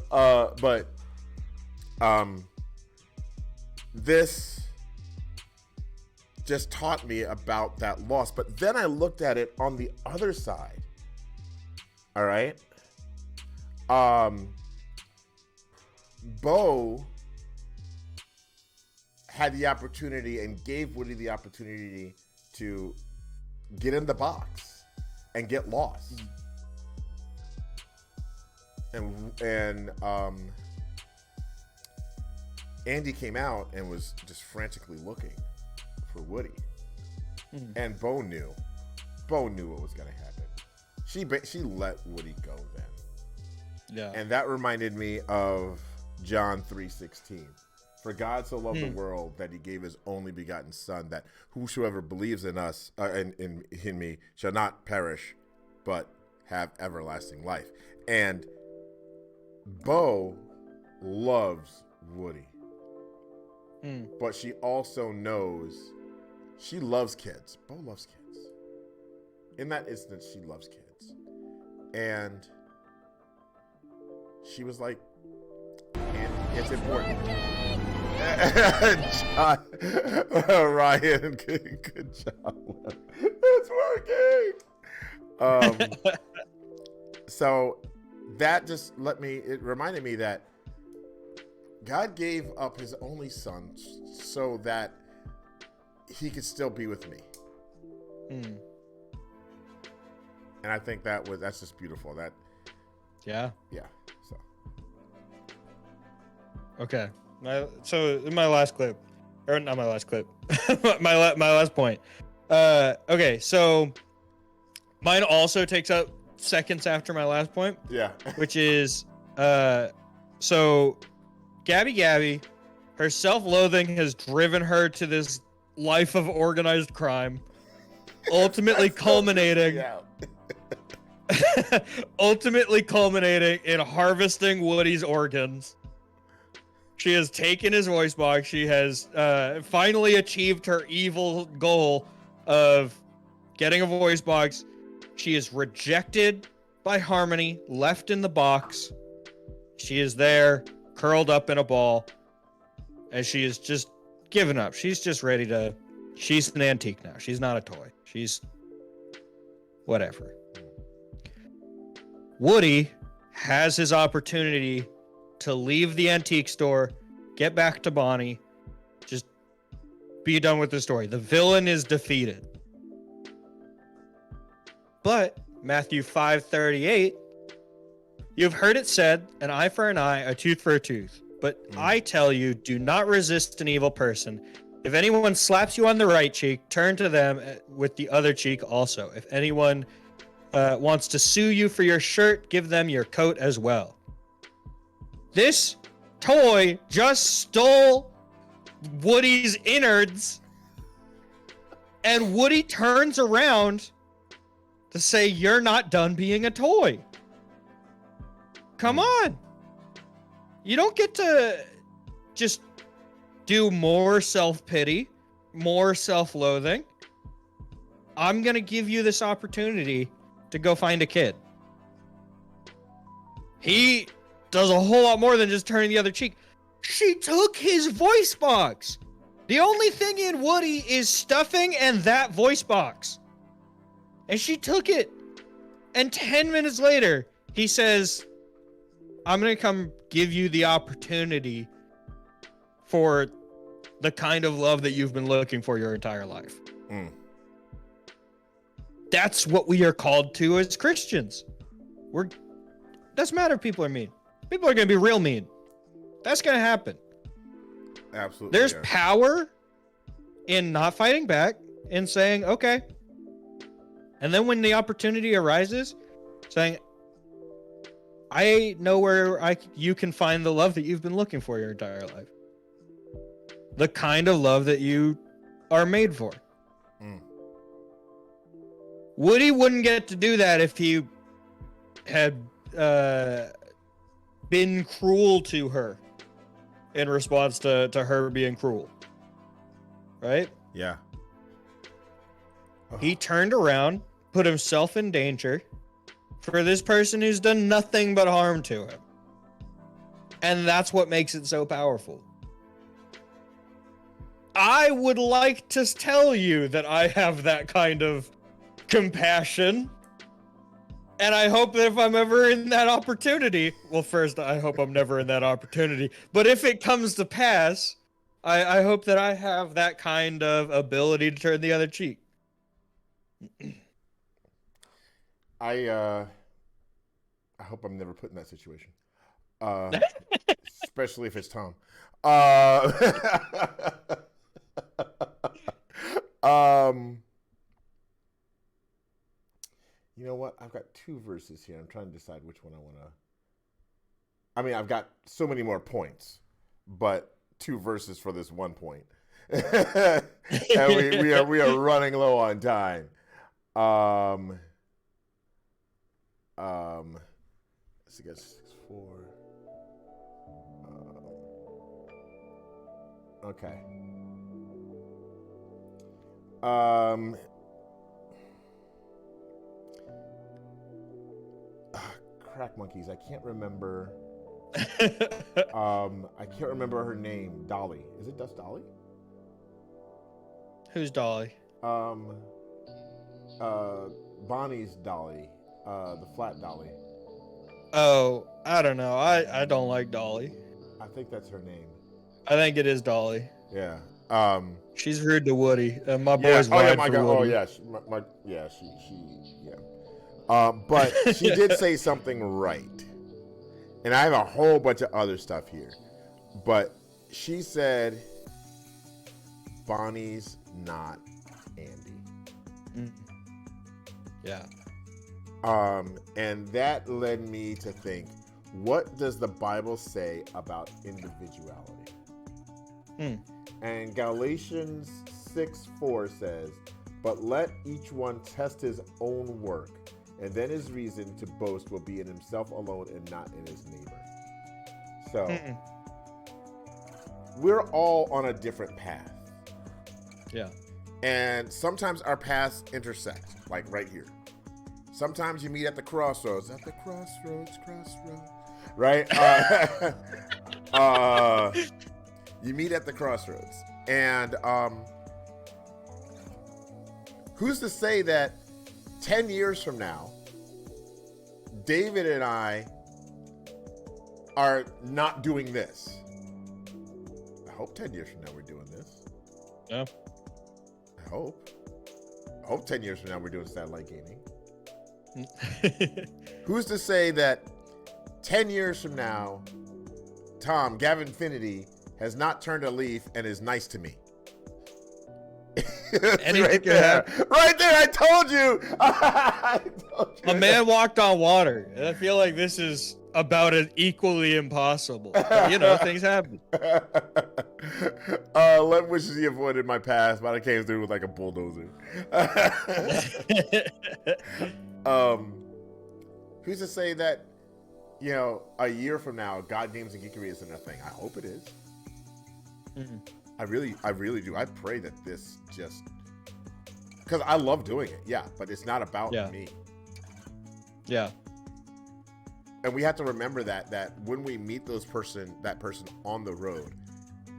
But This just taught me about that loss. But then I looked at it on the other side. All right. Bo had the opportunity and gave Woody the opportunity to get in the box and get lost. And Andy came out and was just frantically looking for Woody. And Bo knew what was going to happen. She let Woody go then. Yeah. And that reminded me of John 3:16. For God so loved the world that he gave his only begotten son, that whosoever believes in us, in me, shall not perish, but have everlasting life. And Bo loves Woody. But she also knows she loves kids. Bo loves kids. In that instance, she loves kids. And she was like, and it's important. John, Ryan, good job. It's working. So that just it reminded me that God gave up his only son so that he could still be with me. And I think that's just beautiful. Yeah. So. Okay. So in my last clip, or not my last clip, my last point. Okay, so mine also takes up seconds after my last point. Yeah. Which is, so Gabby, her self-loathing has driven her to this life of organized crime, ultimately culminating. Ultimately culminating in harvesting Woody's organs. She has taken his voice box. She has finally achieved her evil goal of getting a voice box. She is rejected by Harmony, left in the box. She is there, curled up in a ball, and she is just given up. She's just ready to... She's an antique now. She's not a toy. She's... whatever. Woody has his opportunity to leave the antique store, get back to Bonnie, just be done with the story. The villain is defeated. But Matthew 5:38, you've heard it said, an eye for an eye, a tooth for a tooth. But I tell you, do not resist an evil person. If anyone slaps you on the right cheek, turn to them with the other cheek also. If anyone wants to sue you for your shirt, give them your coat as well. This toy just stole Woody's innards, and Woody turns around to say, you're not done being a toy. Come on. You don't get to just do more self-pity, more self-loathing. I'm going to give you this opportunity to go find a kid. He does a whole lot more than just turning the other cheek. She took his voice box. The only thing in Woody is stuffing and that voice box. And she took it. And 10 minutes later, he says, I'm going to come give you the opportunity for the kind of love that you've been looking for your entire life. That's what we are called to as Christians. Doesn't matter if people are mean. People are going to be real mean. That's going to happen. Absolutely. There's power in not fighting back and saying, okay. And then when the opportunity arises, saying, I know where you can find the love that you've been looking for your entire life. The kind of love that you are made for. Woody wouldn't get to do that if he had been cruel to her in response to her being cruel. Right? Yeah. He turned around, put himself in danger for this person who's done nothing but harm to him. And that's what makes it so powerful. I would like to tell you that I have that kind of compassion. And I hope that if I'm ever in that opportunity, well, first, I hope I'm never in that opportunity. But if it comes to pass, I hope that I have that kind of ability to turn the other cheek. I hope I'm never put in that situation. Especially if it's Tom. You know what? I've got two verses here. I'm trying to decide which one I want to. I mean, I've got so many more points, but two verses for this one point. And we are running low on time. Let's see, 6-4. Okay. Crack monkeys. I can't remember. I can't remember her name. Dolly. Is it Dust Dolly? Who's Dolly? Bonnie's Dolly. The flat Dolly. Oh, I don't know. I don't like Dolly. I think that's her name. I think it is Dolly. Yeah. She's rude to Woody. My Yeah. boy's Oh yeah, ride my for God. Oh Woody. yeah. But she did say something right, and I have a whole bunch of other stuff here. But she said, "Bonnie's not Andy." Mm. Yeah. And that led me to think, what does the Bible say about individuality? And Galatians 6:4 says, "But let each one test his own work, and then his reason to boast will be in himself alone and not in his neighbor." So we're all on a different path. Yeah. And sometimes our paths intersect, like right here. Sometimes you meet at the crossroads. At the crossroads, right? You meet at the crossroads. And who's to say that 10 years from now, David and I are not doing this? I hope 10 years from now we're doing this. Yeah. I hope 10 years from now we're doing satellite gaming. Who's to say that 10 years from now, Gavin Finity has not turned a leaf and is nice to me? Right there. Right there. I told you. A man walked on water. And I feel like this is about as equally impossible. But, you know, things happen. Let wishes he avoided my past, but I came through with like a bulldozer. Who's to say that, you know, a year from now, God Games and Geekery isn't a thing? I hope it is. Mm-hmm. I really do. I pray that this just, because I love doing it. Yeah, but it's not about me. Yeah. And we have to remember that when we meet that person on the road,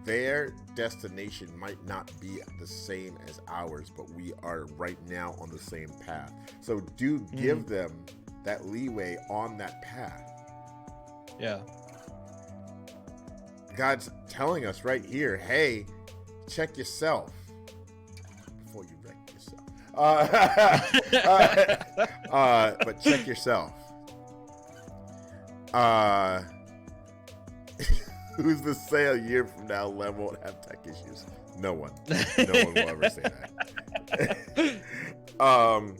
their destination might not be the same as ours, but we are right now on the same path. So do give them that leeway on that path. Yeah. God's telling us right here, hey, check yourself before you wreck yourself. But check yourself. Who's to say a year from now Lem won't have tech issues? No one. No one will ever say that.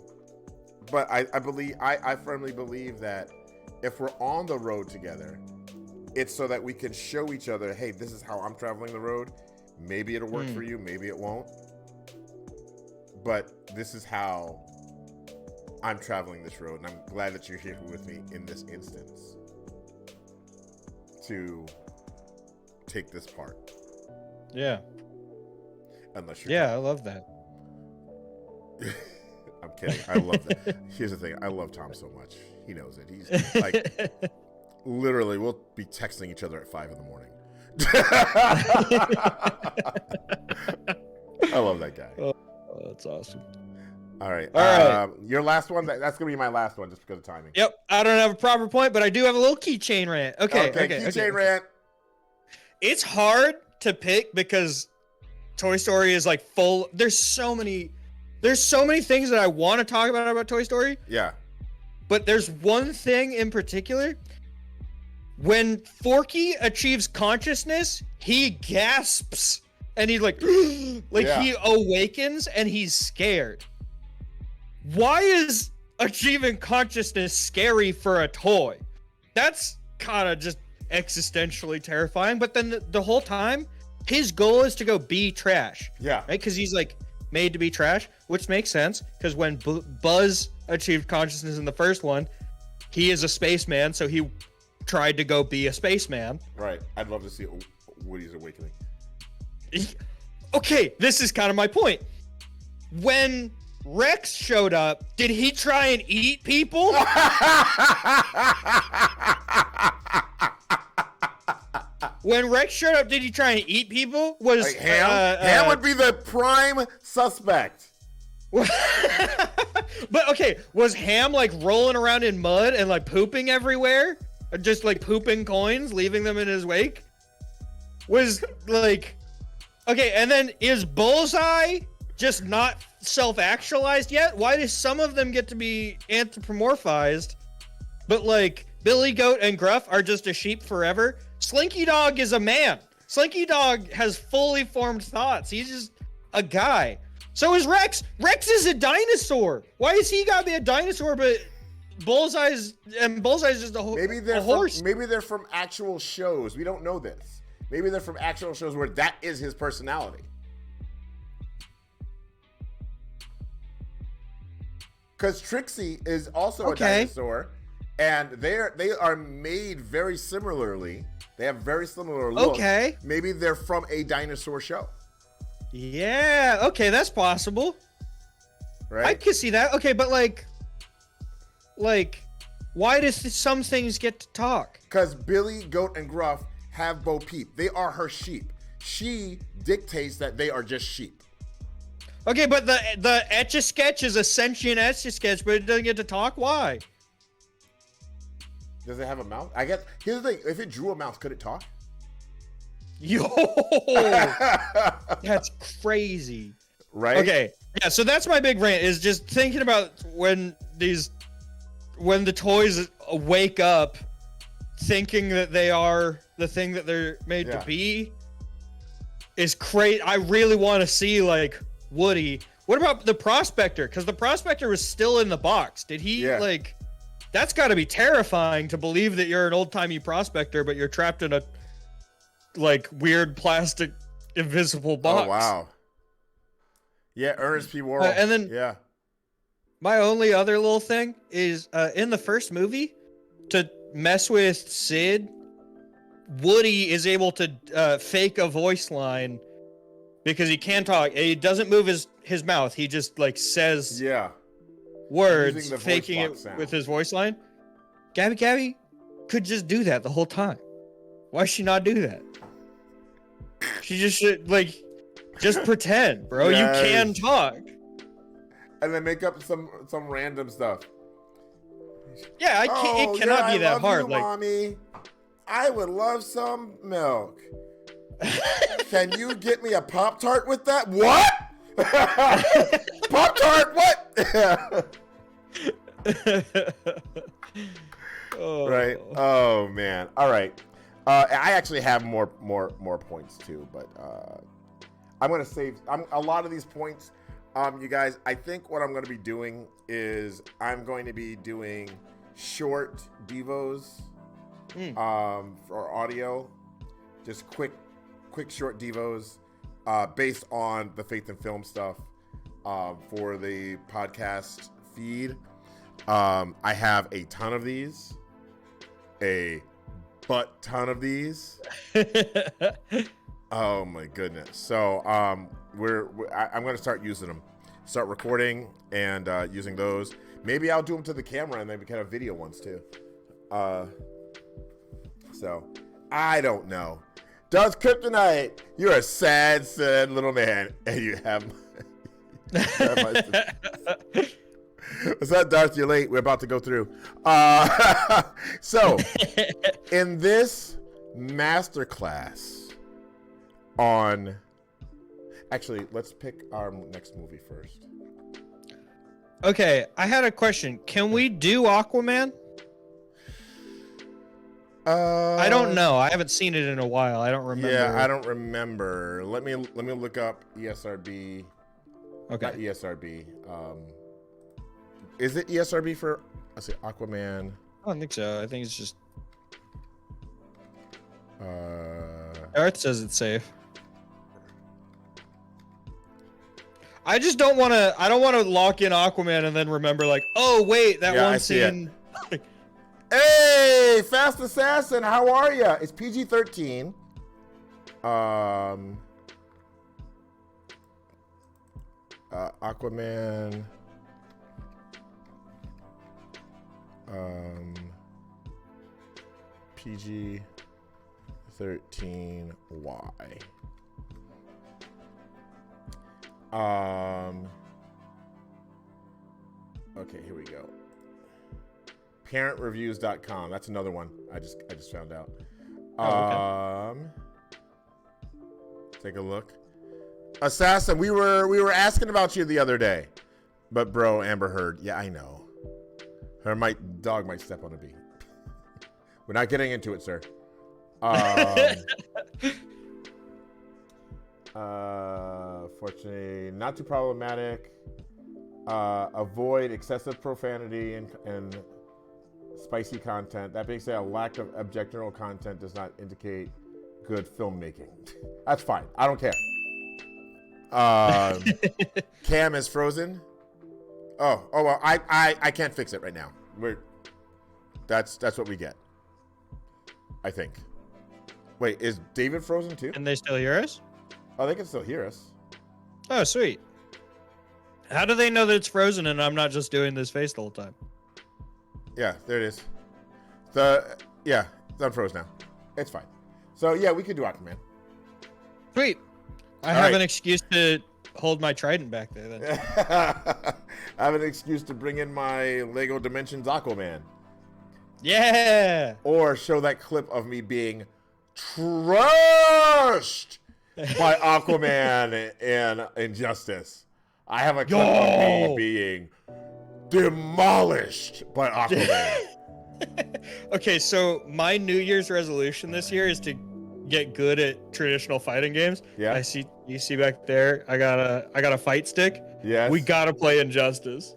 But I firmly believe that if we're on the road together, it's so that we can show each other, hey, this is how I'm traveling the road. Maybe it'll work for you, maybe it won't. But this is how I'm traveling this road, and I'm glad that you're here with me in this instance to take this part. Yeah. Unless you're I love that. I'm kidding. I love that. Here's the thing. I love Tom so much. He knows it. He's like, literally, we'll be texting each other at 5 in the morning. I love that guy. Oh, that's awesome. All right. All right. Your last one. That's gonna be my last one, just because of timing. Yep. I don't have a proper point, but I do have a little keychain rant. Okay. Keychain rant. It's hard to pick because Toy Story is like full. There's so many things that I want to talk about Toy Story. Yeah. But there's one thing in particular. When Forky achieves consciousness, he gasps and he like he awakens and he's scared. Why is achieving consciousness scary for a toy? That's kind of just existentially terrifying. But then the whole time, his goal is to go be trash. Yeah. Right? Because he's like made to be trash, which makes sense. Because when Buzz achieved consciousness in the first one, he is a spaceman, so he tried to go be a spaceman. Right. I'd love to see Woody's awakening. Okay, this is kind of my point. When Rex showed up, did he try and eat people? When Rex showed up, did he try and eat people? Was like Ham? Ham would be the prime suspect. But okay, was Ham like rolling around in mud and like pooping everywhere? Or just like pooping coins, leaving them in his wake? Was like, okay, and then is Bullseye just not self-actualized yet? Why do some of them get to be anthropomorphized, but like Billy Goat and Gruff are just a sheep forever? Slinky Dog is a man. Slinky Dog has fully formed thoughts. He's just a guy. So is Rex. Rex is a dinosaur. Why is he gotta be a dinosaur, but Bullseye's just a horse? Maybe they're from actual shows. We don't know this. Maybe they're from actual shows where that is his personality. Because Trixie is also a dinosaur, and they are made very similarly. They have very similar looks. Okay. Maybe they're from a dinosaur show. Yeah. Okay, that's possible. Right. I could see that. Okay, but like, why does some things get to talk? Because Billy, Goat, and Gruff have Bo Peep. They are her sheep. She dictates that they are just sheep. Okay, but the Etch-a-Sketch is a sentient Etch-a-Sketch, but it doesn't get to talk. Why? Does it have a mouth? I guess. Here's the thing: if it drew a mouth, could it talk? Yo, that's crazy. Right? Okay, yeah. So that's my big rant. Is just thinking about when the toys wake up, thinking that they are the thing that they're made to be. Is crazy. I really want to see like Woody. What about the Prospector? Because the Prospector was still in the box. Did he like? That's got to be terrifying to believe that you're an old-timey prospector, but you're trapped in a like weird plastic invisible box. Oh wow. Yeah, Ernest P. Worrell. And then my only other little thing is in the first movie, to mess with Sid, Woody is able to fake a voice line because he can't talk. He doesn't move his mouth. He just like says words, faking it with his voice line. Gabby could just do that the whole time. Why should she not do that? She just should just pretend, bro. Yes. You can talk. And then make up some random stuff. Yeah, it cannot be that hard. You, Mommy, I would love some milk. Can you get me a Pop-Tart with that? What? Pop-Tart? What? Right. Oh man. All right. I actually have more points too, but I'm gonna save. A lot of these points. You guys, I think what I'm gonna be doing is I'm going to be doing short devos for audio, just quick short devos based on the Faith and Film stuff for the podcast feed. I have a ton of these, a ton of these. Oh my goodness! So I'm going to start using them, start recording and using those. Maybe I'll do them to the camera and then we can have video ones too. So, I don't know. Darth Kryptonite, you're a sad, sad little man, and you have What's up, Darth? You're late. We're about to go through. So, in this masterclass on... Actually, let's pick our next movie first. Okay, I had a question. Can we do Aquaman? I don't know. I haven't seen it in a while. I don't remember. Yeah, I don't remember. Let me look up ESRB. Okay. Not ESRB. Is it ESRB for? Let's see, Aquaman. I don't think so. I think it's just. Earth says it's safe. I just don't want to. I don't want to lock in Aquaman and then remember, like, oh wait, that one scene. Hey, Fast Assassin, how are ya? It's PG-13. Aquaman. PG-13Y. Okay, here we go. ParentReviews.com. That's another one. I just found out. Okay. Take a look. Assassin, we were asking about you the other day, but bro, Amber Heard. Yeah, I know. Her dog might step on a bee. We're not getting into it, sir. Fortunately, not too problematic. Avoid excessive profanity and spicy content. That being said, a lack of objectionable content does not indicate good filmmaking. That's fine. I don't care. Cam is frozen. Oh well, I can't fix it right now. That's what we get. I think. Wait, is David frozen too? Can they still hear us? Oh, they can still hear us. Oh, sweet. How do they know that it's frozen and I'm not just doing this face the whole time? Yeah, there it is. It's unfroze now. It's fine. So yeah, we could do Aquaman. Sweet. I have an excuse to hold my trident back there then. I have an excuse to bring in my Lego Dimensions Aquaman. Yeah. Or show that clip of me being trashed by Aquaman in Injustice. I have a clip of me being demolished by Aquaman. Okay, so my New Year's resolution this year is to get good at traditional fighting games. Yeah. You see back there, I got a fight stick. Yes. We gotta play Injustice.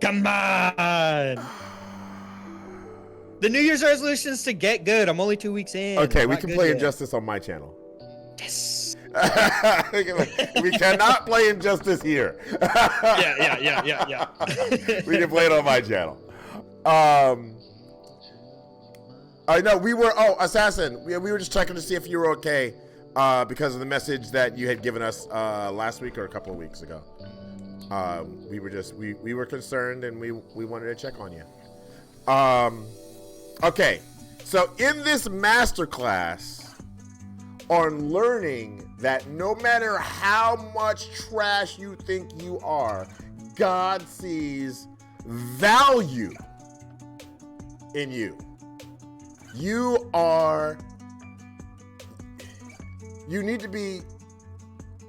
Come on. The New Year's resolution is to get good. I'm only 2 weeks in. Okay, we can play Injustice on my channel. Yes. We cannot play Injustice here. Yeah. We can play it on my channel. I know we were. Oh, Assassin. We were just checking to see if you were okay because of the message that you had given us last week or a couple of weeks ago. We were concerned and we wanted to check on you. Okay, so in this masterclass on learning that no matter how much trash you think you are, God sees value in you. You need to be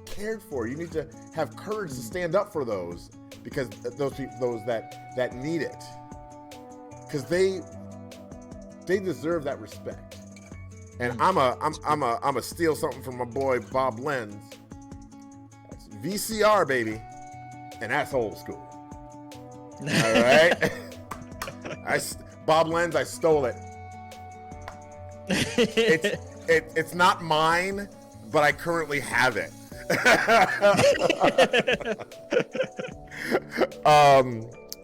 cared for. You need to have courage to stand up for those, because those that need it, because they deserve that respect. And I'm a steal something from my boy Bob Lenz. That's VCR, baby, and that's old school. All right, Bob Lenz, I stole it. It's not mine, but I currently have it.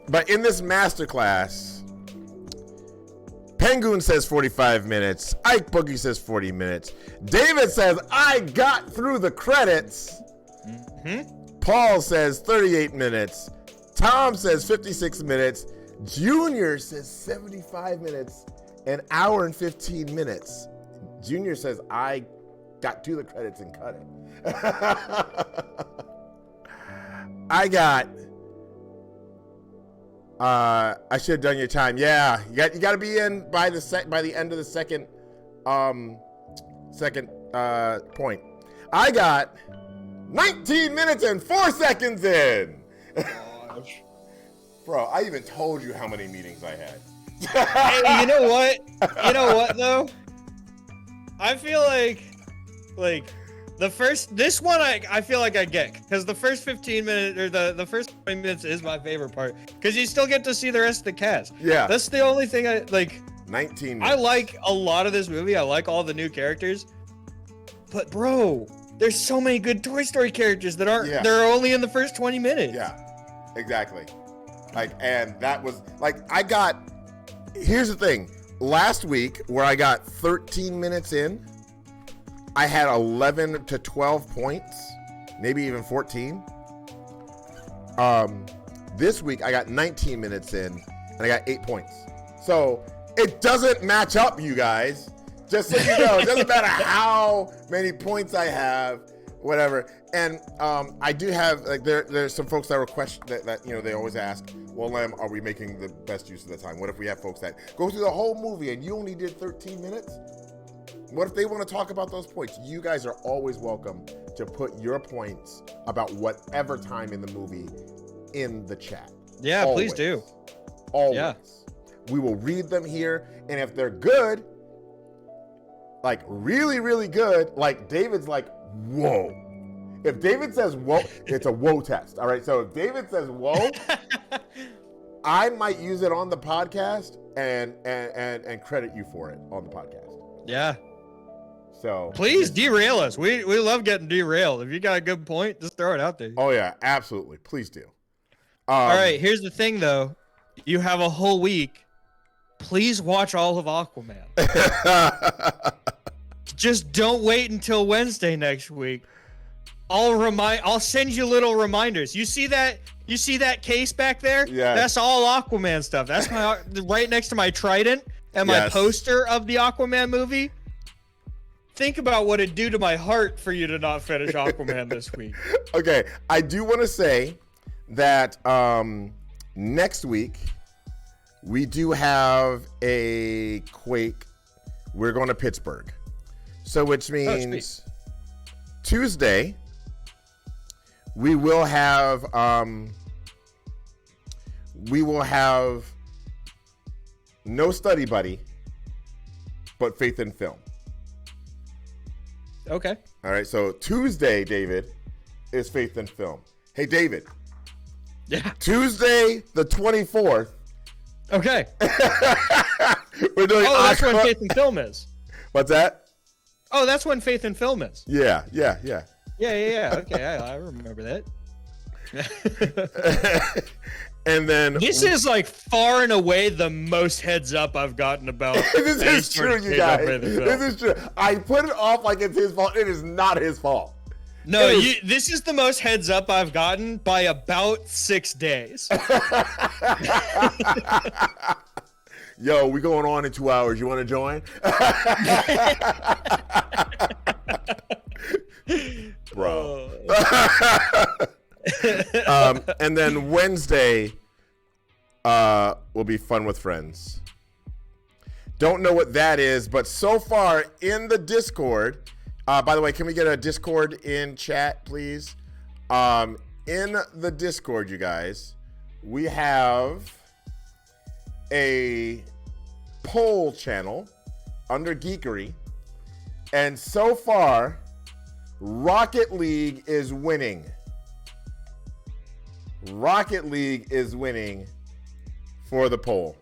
But in this masterclass, Penguin says 45 minutes. Ike Boogie says 40 minutes. David says, I got through the credits. Mm-hmm. Paul says 38 minutes. Tom says 56 minutes. Junior says 75 minutes, an hour and 15 minutes. Junior says I got to the credits and cut it. I got. I should have done your time. Yeah, you got to be in by the end of the second point. I got 19 minutes and 4 seconds in. Gosh. Bro, I even told you how many meetings I had. Hey, you know what? You know what though? I feel like this one I feel like I get, because the first 15 minutes or the first 20 minutes is my favorite part, because you still get to see the rest of the cast. Yeah. That's the only thing I like. 19 minutes. I like a lot of this movie. I like all the new characters. But bro, there's so many good Toy Story characters that aren't they're only in the first 20 minutes. Yeah. Exactly. And that was here's the thing. Last week where I got 13 minutes in, I had 11 to 12 points, maybe even 14. This week I got 19 minutes in and I got 8 points. So it doesn't match up, you guys. Just so you know, it doesn't matter how many points I have, whatever. And I do have there's some folks that request that they always ask, well, Lem, are we making the best use of the time? What if we have folks that go through the whole movie and you only did 13 minutes? What if they want to talk about those points? You guys are always welcome to put your points about whatever time in the movie in the chat. Yeah, Always. please do. Always. Yeah. We will read them here, and if they're good, like really, really good, like David's like, whoa. If David says whoa, it's a whoa test. All right. So if David says whoa, I might use it on the podcast and credit you for it on the podcast. Yeah. So Please derail us. We love getting derailed. If you got a good point, just throw it out there. Oh yeah, absolutely. Please do. All right, here's the thing though. You have a whole week. Please watch all of Aquaman. Just don't wait until Wednesday next week. I'll send you little reminders. You see that case back there? Yeah. That's all Aquaman stuff. That's my right next to my trident and my poster of the Aquaman movie. Think about what it'd do to my heart for you to not finish Aquaman this week. Okay, I do want to say that next week we do have a Quake. We're going to Pittsburgh, so which means Tuesday we will have no study buddy, but Faith in Film. Okay. All right, so Tuesday, David, is Faith in Film. Hey, David. Yeah. Tuesday, the 24th. Okay. We're doing that's when Faith in Film is. What's that? Oh, that's when Faith in Film is. Yeah. Yeah. Okay, I remember that. And then this is like far and away the most heads up I've gotten about. This is true, you guys. This is true. I put it off like it's his fault. It is not his fault. No, this is the most heads up I've gotten by about 6 days. Yo, we going on in 2 hours. You want to join? Bro. And then Wednesday will be Fun with Friends. Don't know what that is, but so far in the Discord, by the way, can we get a Discord in chat, please? In the Discord, you guys, we have a poll channel under Geekery, and so far, Rocket League is winning. Rocket League is winning for the poll.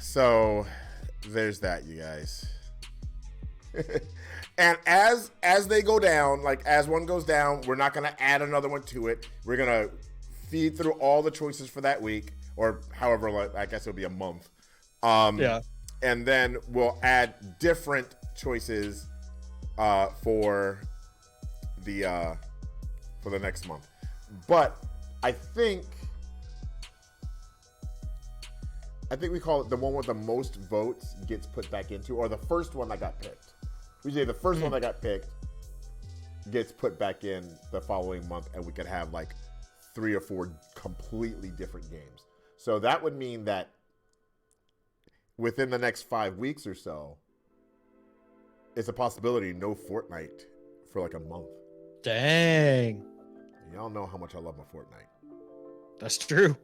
So there's that, you guys. And as they go down, like as one goes down, we're not going to add another one to it. We're going to feed through all the choices for that week, or however, like, I guess it'll be a month. Yeah. And then we'll add different choices for the next month. But I think we call it the one with the most votes gets put back into, or the first one that got picked. We say the first one that got picked gets put back in the following month, and we could have like 3 or 4 completely different games. So that would mean that within the next 5 weeks or so, it's a possibility no Fortnite for like a month. Dang. Y'all know how much I love my Fortnite. That's true.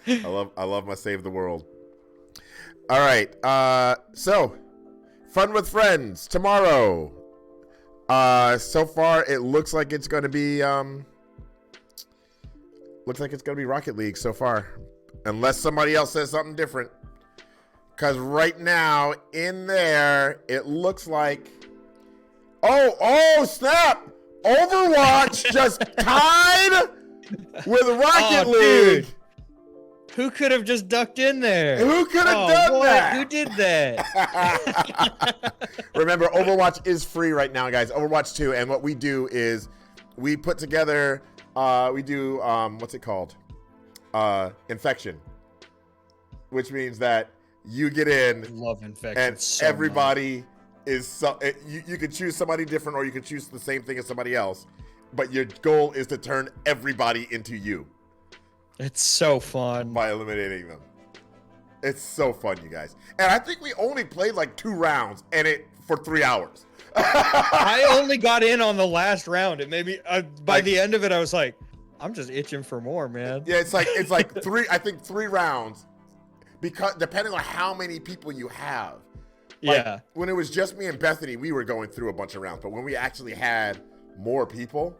I love my Save the World. All right. So Fun with Friends tomorrow. So far it looks like it's going to be Rocket League so far, unless somebody else says something different. Because right now in there it looks like snap! Overwatch just tied with Rocket League. Dude. Who could have just ducked in there? Who could have done that? Who did that? Remember, Overwatch is free right now, guys. Overwatch 2. And what we do is we put together, what's it called? Infection. Which means that you get in. Love Infection. And so everybody is, you can choose somebody different, or you can choose the same thing as somebody else. But your goal is to turn everybody into you. It's so fun. By eliminating them. It's so fun, you guys. And I think we only played like 2 rounds for 3 hours. I only got in on the last round. It made me, by the end of it, I was like, I'm just itching for more, man. Yeah, it's like 3 rounds, because depending on how many people you have. Yeah. When it was just me and Bethany, we were going through a bunch of rounds. But when we actually had more people,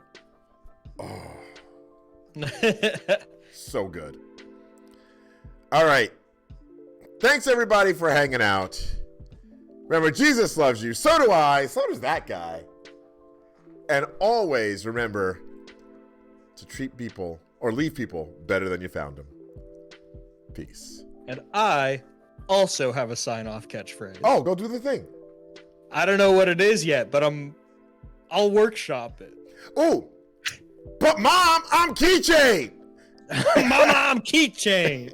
so good. All right. Thanks, everybody, for hanging out. Remember, Jesus loves you. So do I. So does that guy. And always remember to treat people or leave people better than you found them. Peace. And I also have a sign-off catchphrase. Oh, go do the thing. I don't know what it is yet, but I'll workshop it. Ooh. But Mom, I'm Keychain. Mama, I'm Keychain.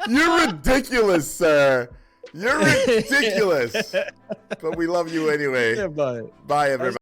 You're ridiculous, sir. You're ridiculous. But we love you anyway. Yeah, bye. Bye, everybody.